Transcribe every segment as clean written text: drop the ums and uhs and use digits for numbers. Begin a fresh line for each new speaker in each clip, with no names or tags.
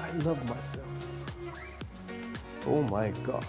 I love myself. Oh my God.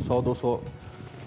100-200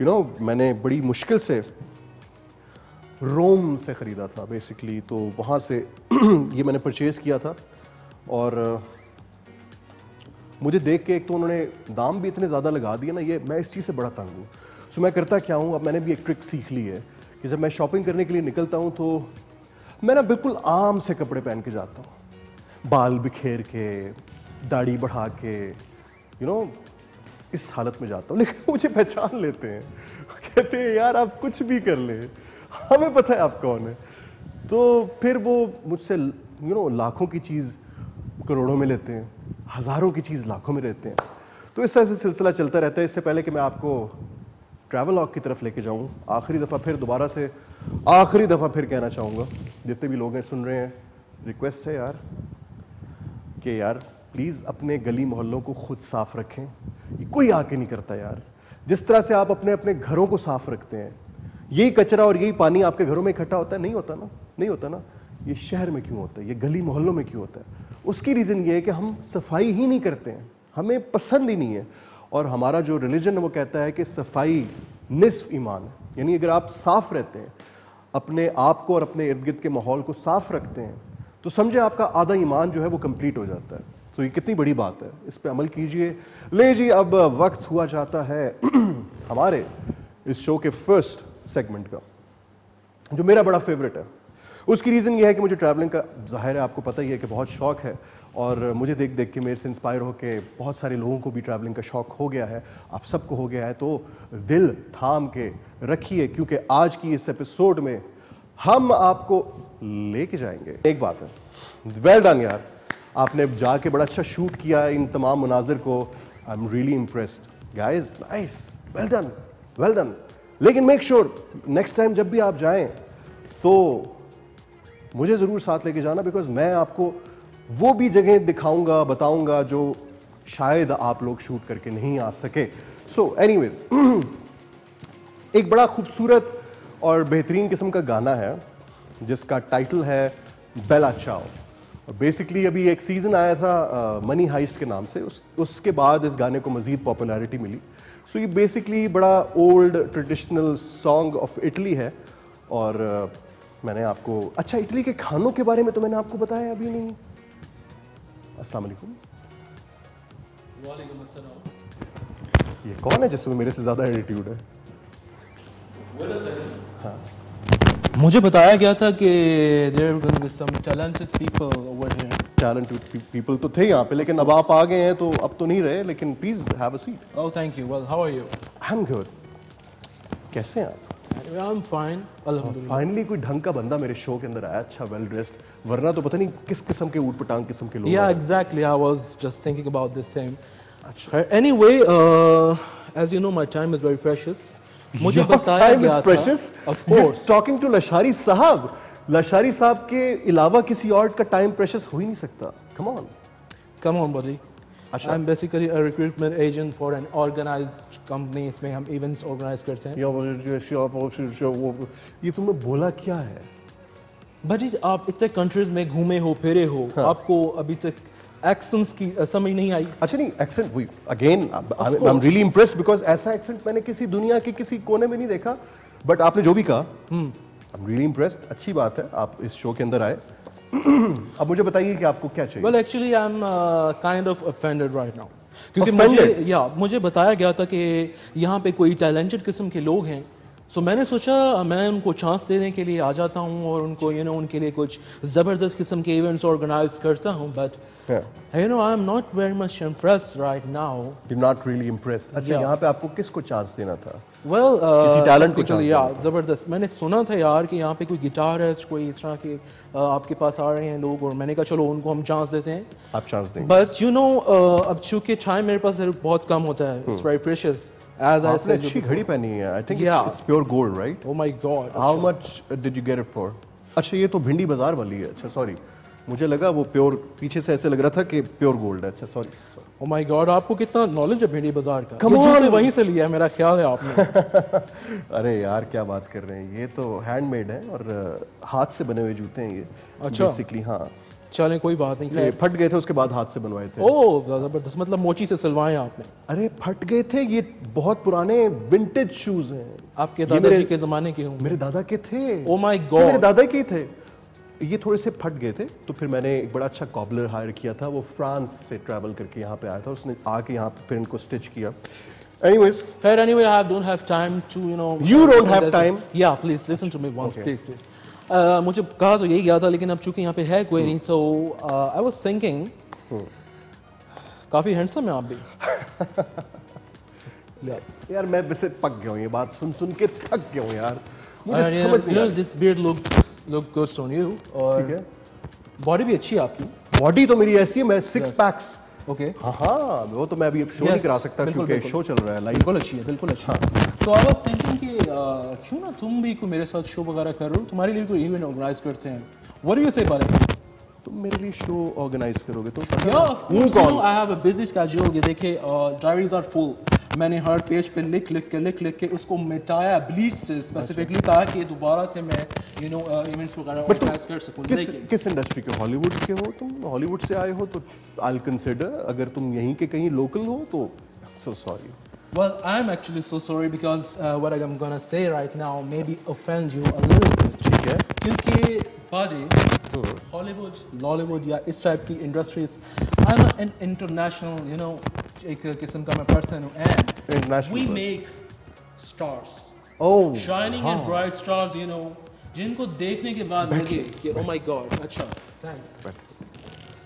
you know میں نے بڑی مشکل سے روم سے خریدا تھا بیسکلی, تو وہاں سے یہ میں نے پرچیز کیا تھا. اور مجھے دیکھ کے ایک تو انہوں نے دام بھی اتنے زیادہ لگا دیے نا, یہ میں اس چیز سے بڑا تنگ ہوں. سو میں کرتا کیا ہوں, اب میں نے بھی ایک ٹرک سیکھ لی ہے کہ جب میں شاپنگ کرنے کے لیے نکلتا ہوں تو میں نا بالکل عام سے کپڑے پہن کے جاتا ہوں, بال بکھیر کے, داڑھی بڑھا کے, یو نو اس حالت میں جاتا ہوں. لیکن مجھے پہچان لیتے ہیں, کہتے ہیں یار آپ کچھ بھی کر لیں, ہمیں پتہ ہے آپ کون ہیں. تو پھر وہ مجھ سے یو نو لاکھوں کی چیز کروڑوں میں لیتے ہیں, ہزاروں کی چیز لاکھوں میں لیتے ہیں. تو اس طرح سے سلسلہ چلتا رہتا ہے. اس سے پہلے کہ میں آپ کو ٹریول واک کی طرف لے کے جاؤں, آخری دفعہ پھر کہنا چاہوں گا, جتنے بھی لوگ ہیں سن رہے ہیں, ریکویسٹ ہے یار کہ یار پلیز اپنے گلی محلوں کو خود صاف رکھیں. یہ کوئی آ کے نہیں کرتا یار. جس طرح سے آپ اپنے گھروں کو صاف رکھتے ہیں, یہی کچرا اور یہی پانی آپ کے گھروں میں اکٹھا ہوتا ہے, نہیں ہوتا نا. یہ شہر میں کیوں ہوتا ہے, یہ گلی محلوں میں کیوں ہوتا ہے؟ اس کی ریزن یہ ہے کہ ہم صفائی ہی نہیں کرتے ہیں, ہمیں پسند ہی نہیں ہے. اور ہمارا جو ریلیجن ہے وہ کہتا ہے کہ صفائی نصف ایمان ہے. یعنی اگر آپ صاف رہتے ہیں, اپنے آپ کو اور اپنے ارد گرد کے ماحول کو صاف رکھتے ہیں, تو سمجھے آپ کا آدھا ایمان جو ہے وہ کمپلیٹ ہو جاتا ہے. تو یہ کتنی بڑی بات ہے, اس پہ عمل کیجئے. لے جی, اب وقت ہوا جاتا ہے ہمارے اس شو کے فرسٹ سیگمنٹ کا, جو میرا بڑا فیوریٹ ہے. اس کی ریزن یہ ہے کہ مجھے ٹریولنگ کا ظاہر ہے آپ کو پتہ ہی ہے کہ بہت شوق ہے, اور مجھے دیکھ کے میرے سے انسپائر ہو کے بہت سارے لوگوں کو بھی ٹریولنگ کا شوق ہو گیا ہے, آپ سب کو ہو گیا ہے. تو دل تھام کے رکھیے, کیونکہ آج کی اس ایپیسوڈ میں ہم آپ کو لے کے جائیں گے. ایک بات ہے, ویل ڈن یار, آپ نے جا کے بڑا اچھا شوٹ کیا ان تمام مناظر کو. I am really impressed guys, nice, well done. لیکن میک شیور نیکسٹ ٹائم جب بھی آپ جائیں تو مجھے ضرور ساتھ لے کے جانا, بیکاز میں آپ کو وہ بھی جگہیں دکھاؤں گا, بتاؤں گا جو شاید آپ لوگ شوٹ کر کے نہیں آ سکے. سو اینی ویز, ایک بڑا خوبصورت اور بہترین قسم کا گانا ہے جس کا ٹائٹل ہے بیلا چاؤ. بیسکلی ابھی ایک سیزن آیا تھا منی ہائسٹ کے نام سے, اس کے بعد اس گانے کو مزید پاپولیرٹی ملی. سو یہ بیسکلی بڑا old traditional song of Italy ہے. اور میں نے آپ کو اچھا اٹلی کے کھانوں کے بارے میں تو میں نے آپ کو بتایا ابھی نہیں. السلام علیکم.
وعلیکم السلام.
یہ کون ہے جس میں میرے سے زیادہ ایٹیٹیوڈ ہے؟
ہاں, مجھے بتایا گیا تھا کہ there are going to be some talented people over here.
Talented people تو تھے یہاں پہ, لیکن اب آپ آ گئے ہیں تو اب تو نہیں رہے, لیکن please have a seat.
Oh, thank you. Well, how are you?
I'm good. کیسے ہیں آپ؟
I'm fine. الحمدللہ.
فائنلی کوئی ڈھنگ کا بندہ میرے شو کے اندر آیا, اچھا ویل ڈریسڈ, ورنہ تو پتہ نہیں کس قسم کے اوٹ پٹانگ قسم کے لوگ.
Yeah, exactly. I was just thinking about this same. Anyway, as you know, my time is very precious. مجھے بتایا گیا تھا. Of course.
Talking to Lashari صاحب, لشاری صاحب کے علاوہ کسی اور کا ٹائم پریشس ہو ہی نہیں سکتا. Come on
buddy. I'm basically a recruitment agent for an organized company. اس میں ہم ایونٹس آرگنائز کرتے ہیں.
یہ تم نے بولا کیا ہے؟
بھائی آپ اتنے کنٹریز میں گھومے ہو, پھرے ہو, آپ کو ابھی تک ایکسنٹس کی سمجھ نہیں آئی؟
اچھا نہیں, ایکسنٹ وہی again I am really impressed, because ایسا ایکسنٹ میں نے کسی دنیا کے کسی کونے میں نہیں دیکھا. بٹ آپ نے جو بھی کہا, آئی ایم ریئلی امپریسڈ. اچھی بات ہے آپ اس شو کے اندر آئے. اب مجھے بتائیے کہ آپ کو کیا چاہیے.
Well, actually I'm kind of offended right now. کیونکہ مجھے بتایا گیا تھا کہ یہاں پہ کوئی ٹیلنٹڈ قسم کے لوگ ہیں, سو میں نے سوچا میں ان کو چانس دینے کے لیے آ جاتا ہوں اور ان کو ان کے لیے کچھ زبردست قسم کے ایونٹس آرگنائز کرتا ہوں. But I'm not very much impressed right now.
You're not really impressed. اچھا یہاں پہ آپ کو کس کو چانس دینا تھا؟
Well,
کسی ٹیلنٹ کو چانس دینا.
زبردست. میں نے سنا تھا یار کہ یہاں پہ کوئی گٹارسٹ, کوئی اس طرح کے آپ کے پاس آ رہے ہیں لوگ, اور میں نے کہا چلو ان کو ہم چانس دیتے ہیں.
آپ چانس دیں.
بٹ اب چونکہ ٹائم میرے پاس بہت کم ہوتا ہے, it's very precious. As I said,
اچھی گھڑی پہنی ہے. I think it's pure gold, right?
Oh my God.
How much did you get it for? اچھا یہ تو بھنڈی بازار والی ہے. اچھا سوری, مجھے لگا وہ پیور, پیچھے سے ایسے لگ رہا تھا کہ پیور گولڈ ہے. اچھا سوری.
Oh my God, آپ کو کتنا نالج ہے بھنڈی بازار کا. یہ وہیں سے لیا ہے میرا خیال ہے آپ نے.
ارے یار کیا بات کر رہے ہیں, یہ تو ہینڈ میڈ ہے اور ہاتھ سے بنے ہوئے جوتے ہیں یہ.
اچھا
بیسکلی. ہاں
چلیں کوئی بات نہیں.
یہ پھٹ گئے تھے, اس کے بعد ہاتھ سے بنوائے تھے.
اوہ زبردست, مطلب موچی سے سلوائے آپ نے.
ارے پھٹ گئے تھے, یہ بہت پرانے ونٹیج شوز ہیں.
آپ کے دادا جی کے زمانے کے ہوں.
میرے دادا کے تھے.
او مائی گاڈ,
میرے دادا کے تھے. یہ تھوڑے سے پھٹ گئے تھے, تو پھر میں نے ایک بڑا اچھا کابلر ہائر کیا تھا, وہ فرانس سے ٹریول کر کے یہاں پہ آیا تھا, اس نے آ کے یہاں پہ پھر ان کو اسٹچ کیا. Anyways,
anyway, I don't have time to, you know.
You don't have time.
Yeah, please listen to me once, please. مجھے کہا تو یہی گیا تھا, لیکن اب چونکہ یہاں پہ ہے کوئی نہیں, so I was thinking, coffee handsome ہیں آپ بھی.
یار میں ویسے پک گیا ہوں, یہ بات سن سن کے تھک گیا ہوں یار, مجھے سمجھ نہیں آ رہا.
This beard look good on you, اور باڈی بھی اچھی ہے آپ کی.
باڈی تو میری ایسی ہے, میں 6 packs.
اوکے,
ہاں وہ تو میں ابھی شو نہیں کرا سکتا کیونکہ شو چل رہا ہے لائیو.
بالکل اچھی ہے, بالکل اچھا. تو I was thinking کہ کیوں نہ تم بھی کوئی میرے ساتھ شو وغیرہ کر رہے ہو, تمہارے لیے کوئی ایونٹ آرگنائز کرتے ہیں. What do you say about it?
تم میرے لیے شو آرگنائز کرو گے تو
Yeah, of course, you know, I have a busy schedule. یہ دیکھیں diaries are full. میں نے ہر پیج پہ لکھ کے اس کو مٹایا بلیچ سے اسپیسیفکلی, تاکہ دوبارہ سے میں یو نو ایونٹس وغیرہ آرگنائز کر سکوں.
کس انڈسٹری کے, ہالی ووڈ کے ہو تم, ہالی ووڈ سے آئے ہو تو I'll consider. اگر تم یہیں کے کہیں لوکل ہو تو so sorry.
Well, I'm actually so sorry because what I'm gonna say right now maybe offend you a little bit.
ٹھیک ہے,
کیونکہ باڈی ہالی ووڈ, لالی ووڈ یا اس ٹائپ کی industries, I'm an international, you know, ایک قسم کا میں پرسن ہوں, and we make stars, shining and bright stars, you know, جن کو دیکھنے کے بعد لگے کہ oh my god, اچھا thanks.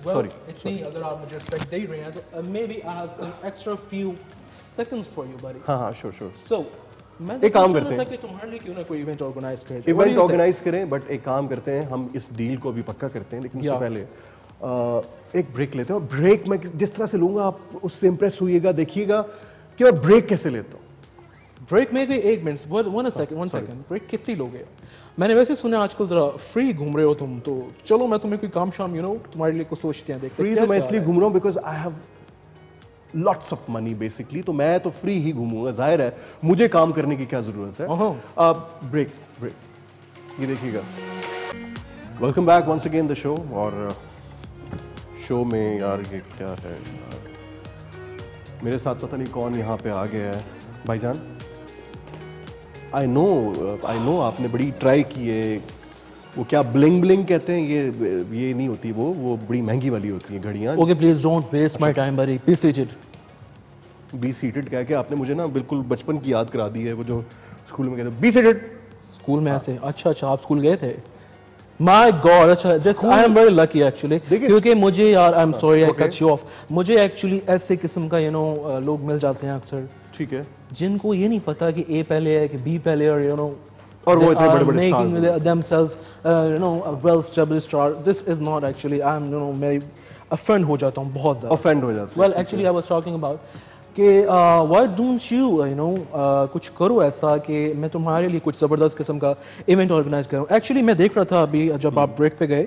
Well, اتنی اگر آپ مجھے رسپیکٹ دے رہے ہیں تو maybe I have some extra few seconds for you, buddy.
ہاں ہاں sure.
So
ایک کام کرتے ہیں,
کہ تمہارے لیے کیوں نہ کوئی ایونٹ آرگنائز کریں.
ایونٹ آرگنائز کریں, بٹ ایک کام کرتے ہیں, ہم اس ڈیل کو بھی پکا کرتے ہیں, لیکن اس سے پہلے ایک بریک لیتے ہیں. اور بریک میں جس طرح سے لوں گا آپ اس سے امپریس ہوئیے گا, دیکھیے گا کہ میں بریک کیسے لیتا ہوں.
بریک میں ایک منٹ, ون سیکنڈ, بریک کتنی لوگے؟ میں نے ویسے سنا آج کل ذرا فری گھوم رہے ہو تم, تو چلو میں تمہیں کوئی کام شام یو نو تمہارے لیے کچھ سوچتے ہیں. دیکھتے
فری تو میں اس لیے گھوم رہا ہوں because I have lots of money basically, تو میں تو فری ہی گھوموں گا, ظاہر ہے مجھے کام کرنے کی کیا ضرورت ہے. بریک یہ دیکھیے گا. Welcome back once again the show. اور شو میں یار یہ کیا ہے, میرے ساتھ پتہ نہیں کون یہاں پہ آ گیا ہے. بھائی جان, آئی نو آپ نے بڑی ٹرائی کی ہے, وہ کیا بلنگ کہتے ہیں, یہ نہیں ہوتی, وہ بڑی مہنگی والی ہوتی ہیں گھڑیاں.
Okay please don't waste my time بھائی, بی سیٹڈ.
بی سیٹڈ کہہ کے آپ نے مجھے نا بالکل بچپن کی یاد کرا دی ہے, وہ جو اسکول میں کہتے ہیں بی سیٹڈ.
اسکول میں ایسے, اچھا آپ اسکول گئے تھے. مائی گاڈ, اچھا this I am very lucky actually, کیونکہ مجھے یار I am sorry I cut you off, مجھے ایکچولی ایسے قسم کا یو نو لوگ مل جاتے ہیں اکثر,
ٹھیک ہے,
جن کو یہ نہیں پتا کہ اے پہلے ہے کہ بی پہلے, اور یو نو
اور وہ اتنے بڑے بڑے
making themselves you know a well established star. This is not actually, I'm you know میں offend ہو جاتا ہوں بہت زیادہ.
offend ہو جاتا ہوں.
Well actually I was talking about کہ why don't you you know کچھ کرو ایسا کہ میں تمہارے لیے کچھ زبردست قسم کا ایونٹ آرگنائز کروں. ایکچولی میں دیکھ رہا تھا ابھی جب آپ بریک پہ گئے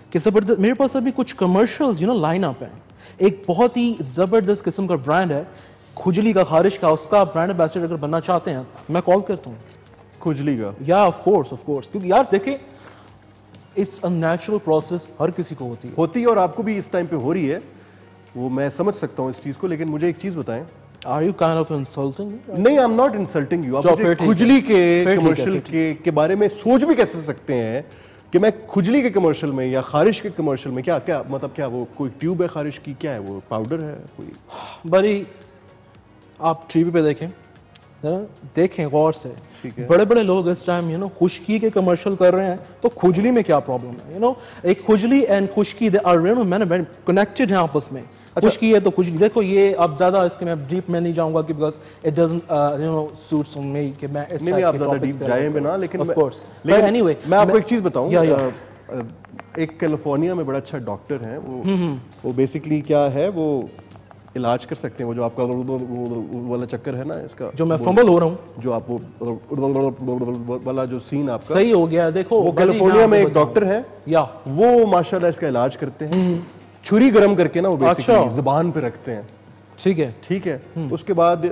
کہ زبردست میرے پاس ابھی کچھ commercials you know line up ہیں. ایک بہت ہی زبردست قسم کا برانڈ ہے کھجلی کا, خارش کا, اس کا برانڈ ایمبیسڈر اگر بننا چاہتے ہیں میں کال کرتا ہوں.
کھجلی کا,
یا آف کورس کیونکہ یار دیکھیں اٹس اے نیچرل پروسیس, ہر کسی کو ہوتی
ہے, اور آپ کو بھی اس ٹائم پہ ہو رہی ہے, وہ میں سمجھ سکتا ہوں اس چیز کو. لیکن مجھے ایک چیز بتائیں,
Are you kind of insulting me?
نہیں, I'm not insulting you. آپ مجھے کھجلی کے کمرشل کے بارے میں سوچ بھی کیسے سکتے ہیں کہ میں کھجلی کے کمرشل میں یا خارش کے کمرشل میں, کیا مطلب, کیا وہ کوئی ٹیوب ہے خارش کی, کیا ہے وہ پاؤڈر ہے کوئی؟
بڑی آپ ٹی وی پہ دیکھیں غور سے, بڑے بڑے لوگ اس ٹائم یو نو خشکی کے کمرشل کر رہے ہیں, تو کھجلی میں کیا پرابلم ہے؟ یو نو ایک کھجلی اینڈ خشکی دے آر یو نو میں نے کنیکٹڈ ہیں آپس میں. خشکی ہے تو کھجلی, دیکھو یہ اب زیادہ اس کے میں ڈیپ میں نہیں جاؤں گا کہ because it doesn't you know suits on me کہ میں اس
نہیں آپ زیادہ ڈیپ جائیں بھی نہ, لیکن
آف کورس
اینی وے میں آپ کو ایک چیز بتاؤں. ایک کیلیفورنیا میں بڑا اچھا ڈاکٹر ہیں, وہ بیسکلی کیا ہے, وہ علاج کر سکتے ہیں وہ جو آپ کا والا چکر ہے نا, اس کا
جو میں فمبل ہو رہا ہوں,
جو آپ وہ والا جو سین آپ کا
صحیح ہو گیا. دیکھو
وہ کیلیفورنیا میں ایک ڈاکٹر ہے, وہ ماشاءاللہ اس کا علاج کرتے ہیں. چھری گرم کر کے نا وہ بیسکلی زبان پہ رکھتے ہیں, ٹھیک ہے. اس کے بعد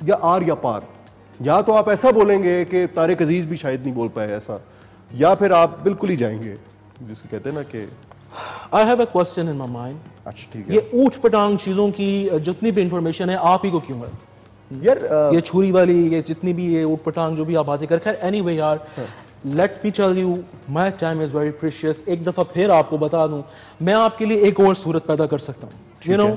یا آر یا پار, یا تو آپ ایسا بولیں گے کہ طارق عزیز بھی شاید نہیں بول پائے ایسا, یا پھر آپ بالکل ہی جائیں گے جس کو کہتے ہیں نا کہ
I have a question in my mind.
اچھا ٹھیک ہے
یہ اوٹ پٹانگ چیزوں کی جتنی بھی انفارمیشن ہے آپ ہی کو کیوں ہے؟
یار
یہ چھری والی یہ جتنی بھی یہ اوٹ پٹانگ جو بھی آپ باتیں کر خیر اینی وے یار let me tell you my time is very precious. ایک دفعہ پھر آپ کو بتا دوں میں آپ کے لیے ایک اور صورت پیدا کر سکتا ہوں. یو نو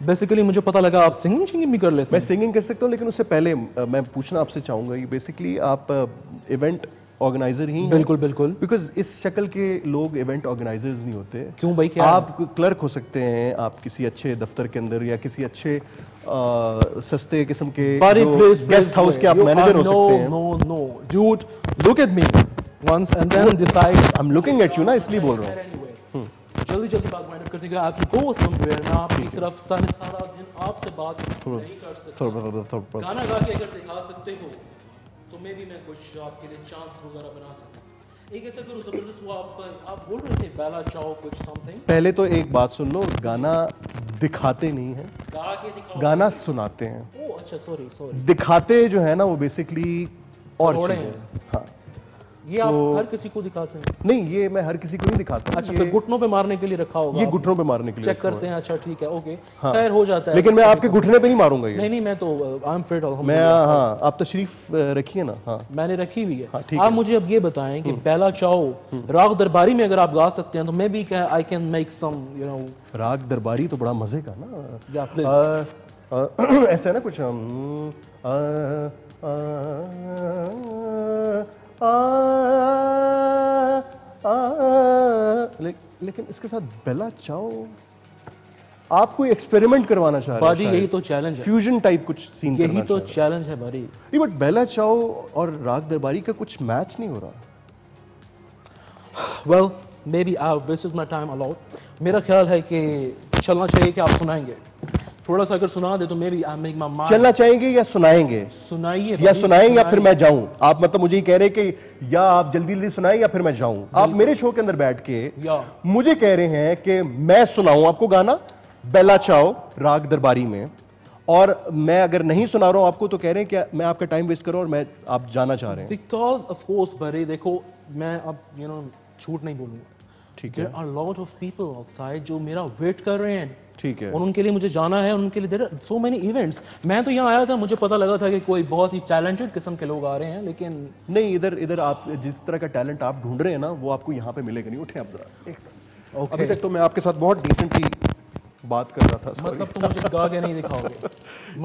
بیسیکلی مجھے پتا لگا آپ سنگنگ بھی کر لیتے
میں سنگنگ کر سکتا ہوں لیکن اس سے پہلے میں پوچھنا آپ سے چاہوں گا یہ بیسکلی آپ ایونٹ آرگنائزر ہی ہیں.
بالکل بالکل.
بیکاز اس شکل کے لوگ ایونٹ آرگنائزرز نہیں ہوتے.
کیوں بھائی کیا
آپ کلرک ہو سکتے ہیں آپ کسی اچھے دفتر کے اندر یا کسی اچھے سستے قسم کے گیسٹ ہاؤس کے آپ مینیجر ہو سکتے ہیں.
No no dude look at me once and then decide.
I am looking at you نا اس لیے بول رہا ہوں.
جلدی جلدی بات مائنڈ کرتے گا آپ کو سم ویئر میں آپ کی طرف سارا دن آپ سے بات نہیں کر سکتا. گانا گا کے اگر دکھا سکتے ہو تو میں بھی میں کچھ آپ کے لیے چانس وغیرہ بنا سکتا ہوں. ایک ایسا کرو زبردست وہ آپ بول رہے تھے بیلا چاؤ کچھ سم تھنگ.
پہلے تو ایک بات سن لو گانا دکھاتے نہیں ہیں
گا کے دکھاؤ
گانا سناتے ہیں.
او اچھا سوری
دکھاتے جو ہے نا وہ بیسکلی اور چیزیں ہاں
یہ آپ ہر کسی کو دکھاتے ہیں.
نہیں یہ میں ہر کسی کو نہیں دکھاتا.
اچھا پھر گھٹنوں پہ مارنے کے لیے رکھا ہوگا.
یہ گھٹنوں پہ مارنے کے لیے
چیک کرتے ہیں. اچھا ٹھیک ہے اوکے خیر ہو جاتا ہے.
لیکن میں آپ کے گھٹنے پہ نہیں ماروں گا یہ.
نہیں میں تو آئی ایم فٹ
میں ہاں آپ تشریف رکھیے نا. ہاں
میں نے رکھی ہوئی ہے. آپ مجھے اب یہ بتائیں کہ بیلا چاؤ راگ درباری میں اگر آپ گا سکتے ہیں تو میں بھی I can make some you know.
Raag Darbari تو بڑا مزے کا نا.
یا پلیز
ایسا ہے نا کچھ لیکن اس کے ساتھ بیلا چاؤ آپ کوئی ایکسپیریمنٹ کروانا چاہ رہے ہیں.
باجی یہی تو چیلنج ہے.
فیوژن ٹائپ کچھ سین کرنا
یہی تو چیلنج ہے بھائی.
بٹ بیلا چاؤ اور راگ درباری کا کچھ میچ نہیں ہو رہا.
Well maybe this is my time allowed. میرا خیال ہے کہ چلنا چاہیے کہ آپ سنائیں گے تھوڑا سا. اگر سنا دے تو maybe I make my mind.
چلنا چاہیں گے یا سنائیں گے؟
سنائیے
یا سنائیں یا پھر میں جاؤں. آپ مطلب مجھے یہ کہہ رہے کہ یا آپ جلدی جلدی سنائیں یا پھر میں جاؤں. آپ میرے شو کے اندر بیٹھ کے مجھے کہہ رہے ہیں کہ میں سناؤں آپ کو گانا بیلا چاؤ راگ درباری میں اور میں اگر نہیں سنا رہا ہوں آپ کو تو کہہ رہے ہیں کہ میں آپ کا ٹائم ویسٹ کروں اور میں آپ جانا چاہ رہے ہیں.
بیکاز آف کورس بھائی دیکھو میں اب یو نو جھوٹ نہیں بولوں گا.
ٹھیک ہے.
there are lot of people outside جو میرا ویٹ کر رہے ہیں.
ٹھیک ہے.
اور ان کے لیے مجھے جانا ہے. ان کے لیے there are so many events. میں تو یہاں آیا تھا مجھے پتا لگا تھا کہ کوئی بہت ہی ٹیلنٹڈ قسم کے لوگ آ رہے ہیں لیکن
نہیں ادھر آپ جس طرح کا ٹیلنٹ آپ ڈھونڈ رہے ہیں نا وہ آپ کو یہاں پہ ملے گا نہیں. اٹھیں آپ ذرا. ابھی تک تو میں آپ کے ساتھ بہت ڈیسنٹلی بات کر رہا تھا.
مطلب تم مجھے گا کے نہیں دکھاؤ گے.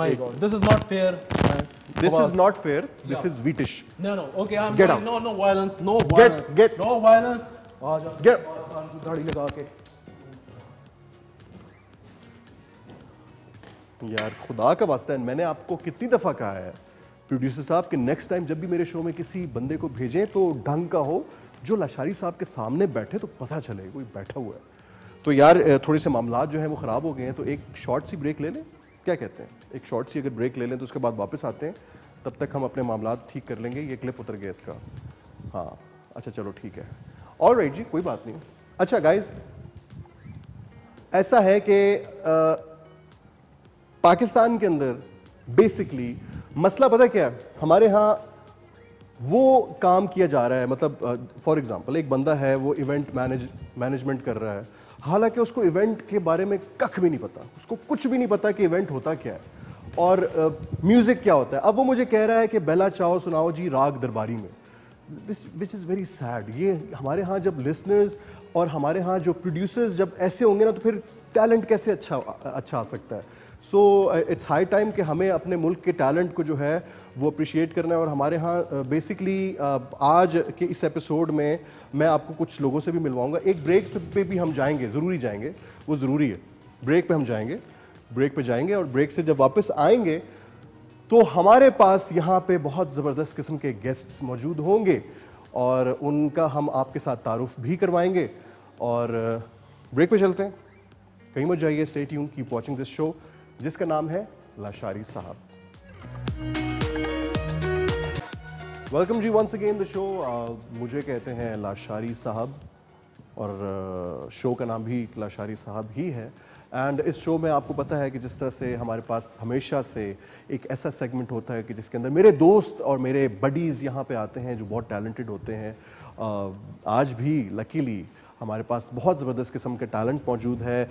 my god this is not fair.
This is not fair. This is Swedish.
No okay I'm
Get out.
no violence no violence
Get
no violence. آ جا گاڑی لگا کے.
یار خدا کا واسطہ ہے میں نے آپ کو کتنی دفعہ کہا ہے پروڈیوسر صاحب کہ نیکسٹ ٹائم جب بھی میرے شو میں کسی بندے کو بھیجیں تو ڈھنگ کا ہو جو لاشاری صاحب کے سامنے بیٹھے تو پتہ چلے کوئی بیٹھا ہوا ہے. تو یار تھوڑے سے معاملات جو ہیں وہ خراب ہو گئے ہیں تو ایک شارٹ سی بریک لے لیں. کیا کہتے ہیں ایک شارٹ سی اگر بریک لے لیں تو اس کے بعد واپس آتے ہیں. تب تک ہم اپنے معاملات ٹھیک کر لیں گے. یہ کلپ اتر گیا اس کا. ہاں اچھا چلو ٹھیک ہے. آل رائٹ جی کوئی بات نہیں. اچھا گائز ایسا ہے کہ پاکستان کے اندر بیسکلی مسئلہ پتہ کیا ہے ہمارے ہاں وہ کام کیا جا رہا ہے. مطلب فار ایگزامپل ایک بندہ ہے وہ ایونٹ مینجمنٹ کر رہا ہے حالانکہ اس کو ایونٹ کے بارے میں ککھ بھی نہیں پتا. اس کو کچھ بھی نہیں پتا کہ ایونٹ ہوتا کیا ہے اور میوزک کیا ہوتا ہے. اب وہ مجھے کہہ رہا ہے کہ بیلا چاؤ سناؤ جی راگ درباری میں. وچ از ویری سیڈ. یہ ہمارے ہاں جب لسنرز اور ہمارے ہاں جو پروڈیوسرز جب ایسے ہوں گے نا تو پھر ٹیلنٹ کیسے اچھا آ سکتا ہے. سو اٹس ہائی ٹائم کہ ہمیں اپنے ملک کے ٹیلنٹ کو جو ہے وہ اپریشیٹ کرنا ہے. اور ہمارے ہاں بیسکلی آج کے اس ایپیسوڈ میں میں آپ کو کچھ لوگوں سے بھی ملواؤں گا. ایک بریک پہ بھی ہم جائیں گے ضروری جائیں گے. وہ ضروری ہے. بریک پہ ہم جائیں گے. بریک پہ جائیں گے اور بریک سے جب واپس آئیں گے تو ہمارے پاس یہاں پہ بہت زبردست قسم کے گیسٹس موجود ہوں گے اور ان کا ہم آپ کے ساتھ تعارف بھی کروائیں گے. اور بریک پہ چلتے ہیں. کہیں مت جائیے. Stay tune keep watching this show جس کا نام ہے لاشاری صاحب. ویلکم جی ونس اگین دا شو. مجھے کہتے ہیں لاشاری صاحب اور شو کا نام بھی لاشاری صاحب ہی ہے. اینڈ اس شو میں آپ کو پتہ ہے کہ جس طرح سے ہمارے پاس ہمیشہ سے ایک ایسا سیگمنٹ ہوتا ہے کہ جس کے اندر میرے دوست اور میرے بڈیز یہاں پہ آتے ہیں جو بہت ٹیلنٹڈ ہوتے ہیں. آج بھی لکیلی ہمارے پاس بہت زبردست قسم کا ٹیلنٹ موجود ہے.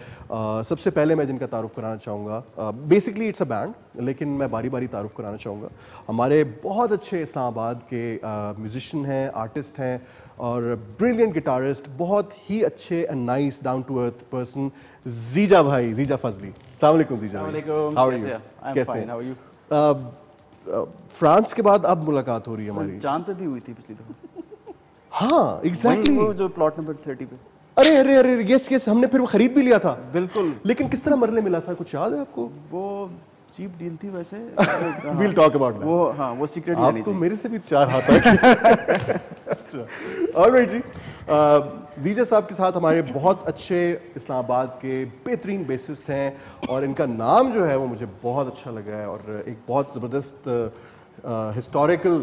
سب سے پہلے میں جن کا تعارف کرانا چاہوں گا, بیسکلی اٹس اے بینڈ, لیکن میں باری باری تعارف کرانا چاہوں گا. ہمارے بہت اچھے اسلام آباد کے میوزیشین ہیں, آرٹسٹ ہیں, اور بریلینٹ گٹارسٹ, بہت ہی اچھے and nice down to earth person, Zeejah بھائی, زیجا فضلی. السلام علیکم زیجا بھائی. کیسے ہیں؟ فرانس کے بعد اب ملاقات ہو رہی ہے ہماری.
چاند پہ بھی ہوئی تھی پچھلی دفعہ.
ہاں ایگزیکٹلی,
وہ جو پلاٹ نمبر 30 پہ.
ارے ارے ارے یس یس, ہم نے پھر وہ خرید بھی لیا تھا.
بالکل.
لیکن کس طرح مرنے ملا تھا, کچھ یاد ہے آپ کو؟
وہ چیپ ڈیل تھی ویسے.
We'll talk about that.
وہ ہاں وہ سیکریٹ
آپ تو میرے سے بھی 4 ہاتھ آئے. اچھا آلرائٹ جی. زیجا صاحب کے ساتھ ہمارے بہت اچھے اسلام آباد کے بہترین بیسسٹ ہیں, اور ان کا نام جو ہے وہ مجھے بہت اچھا لگا ہے, اور ایک بہت زبردست ہسٹوریکل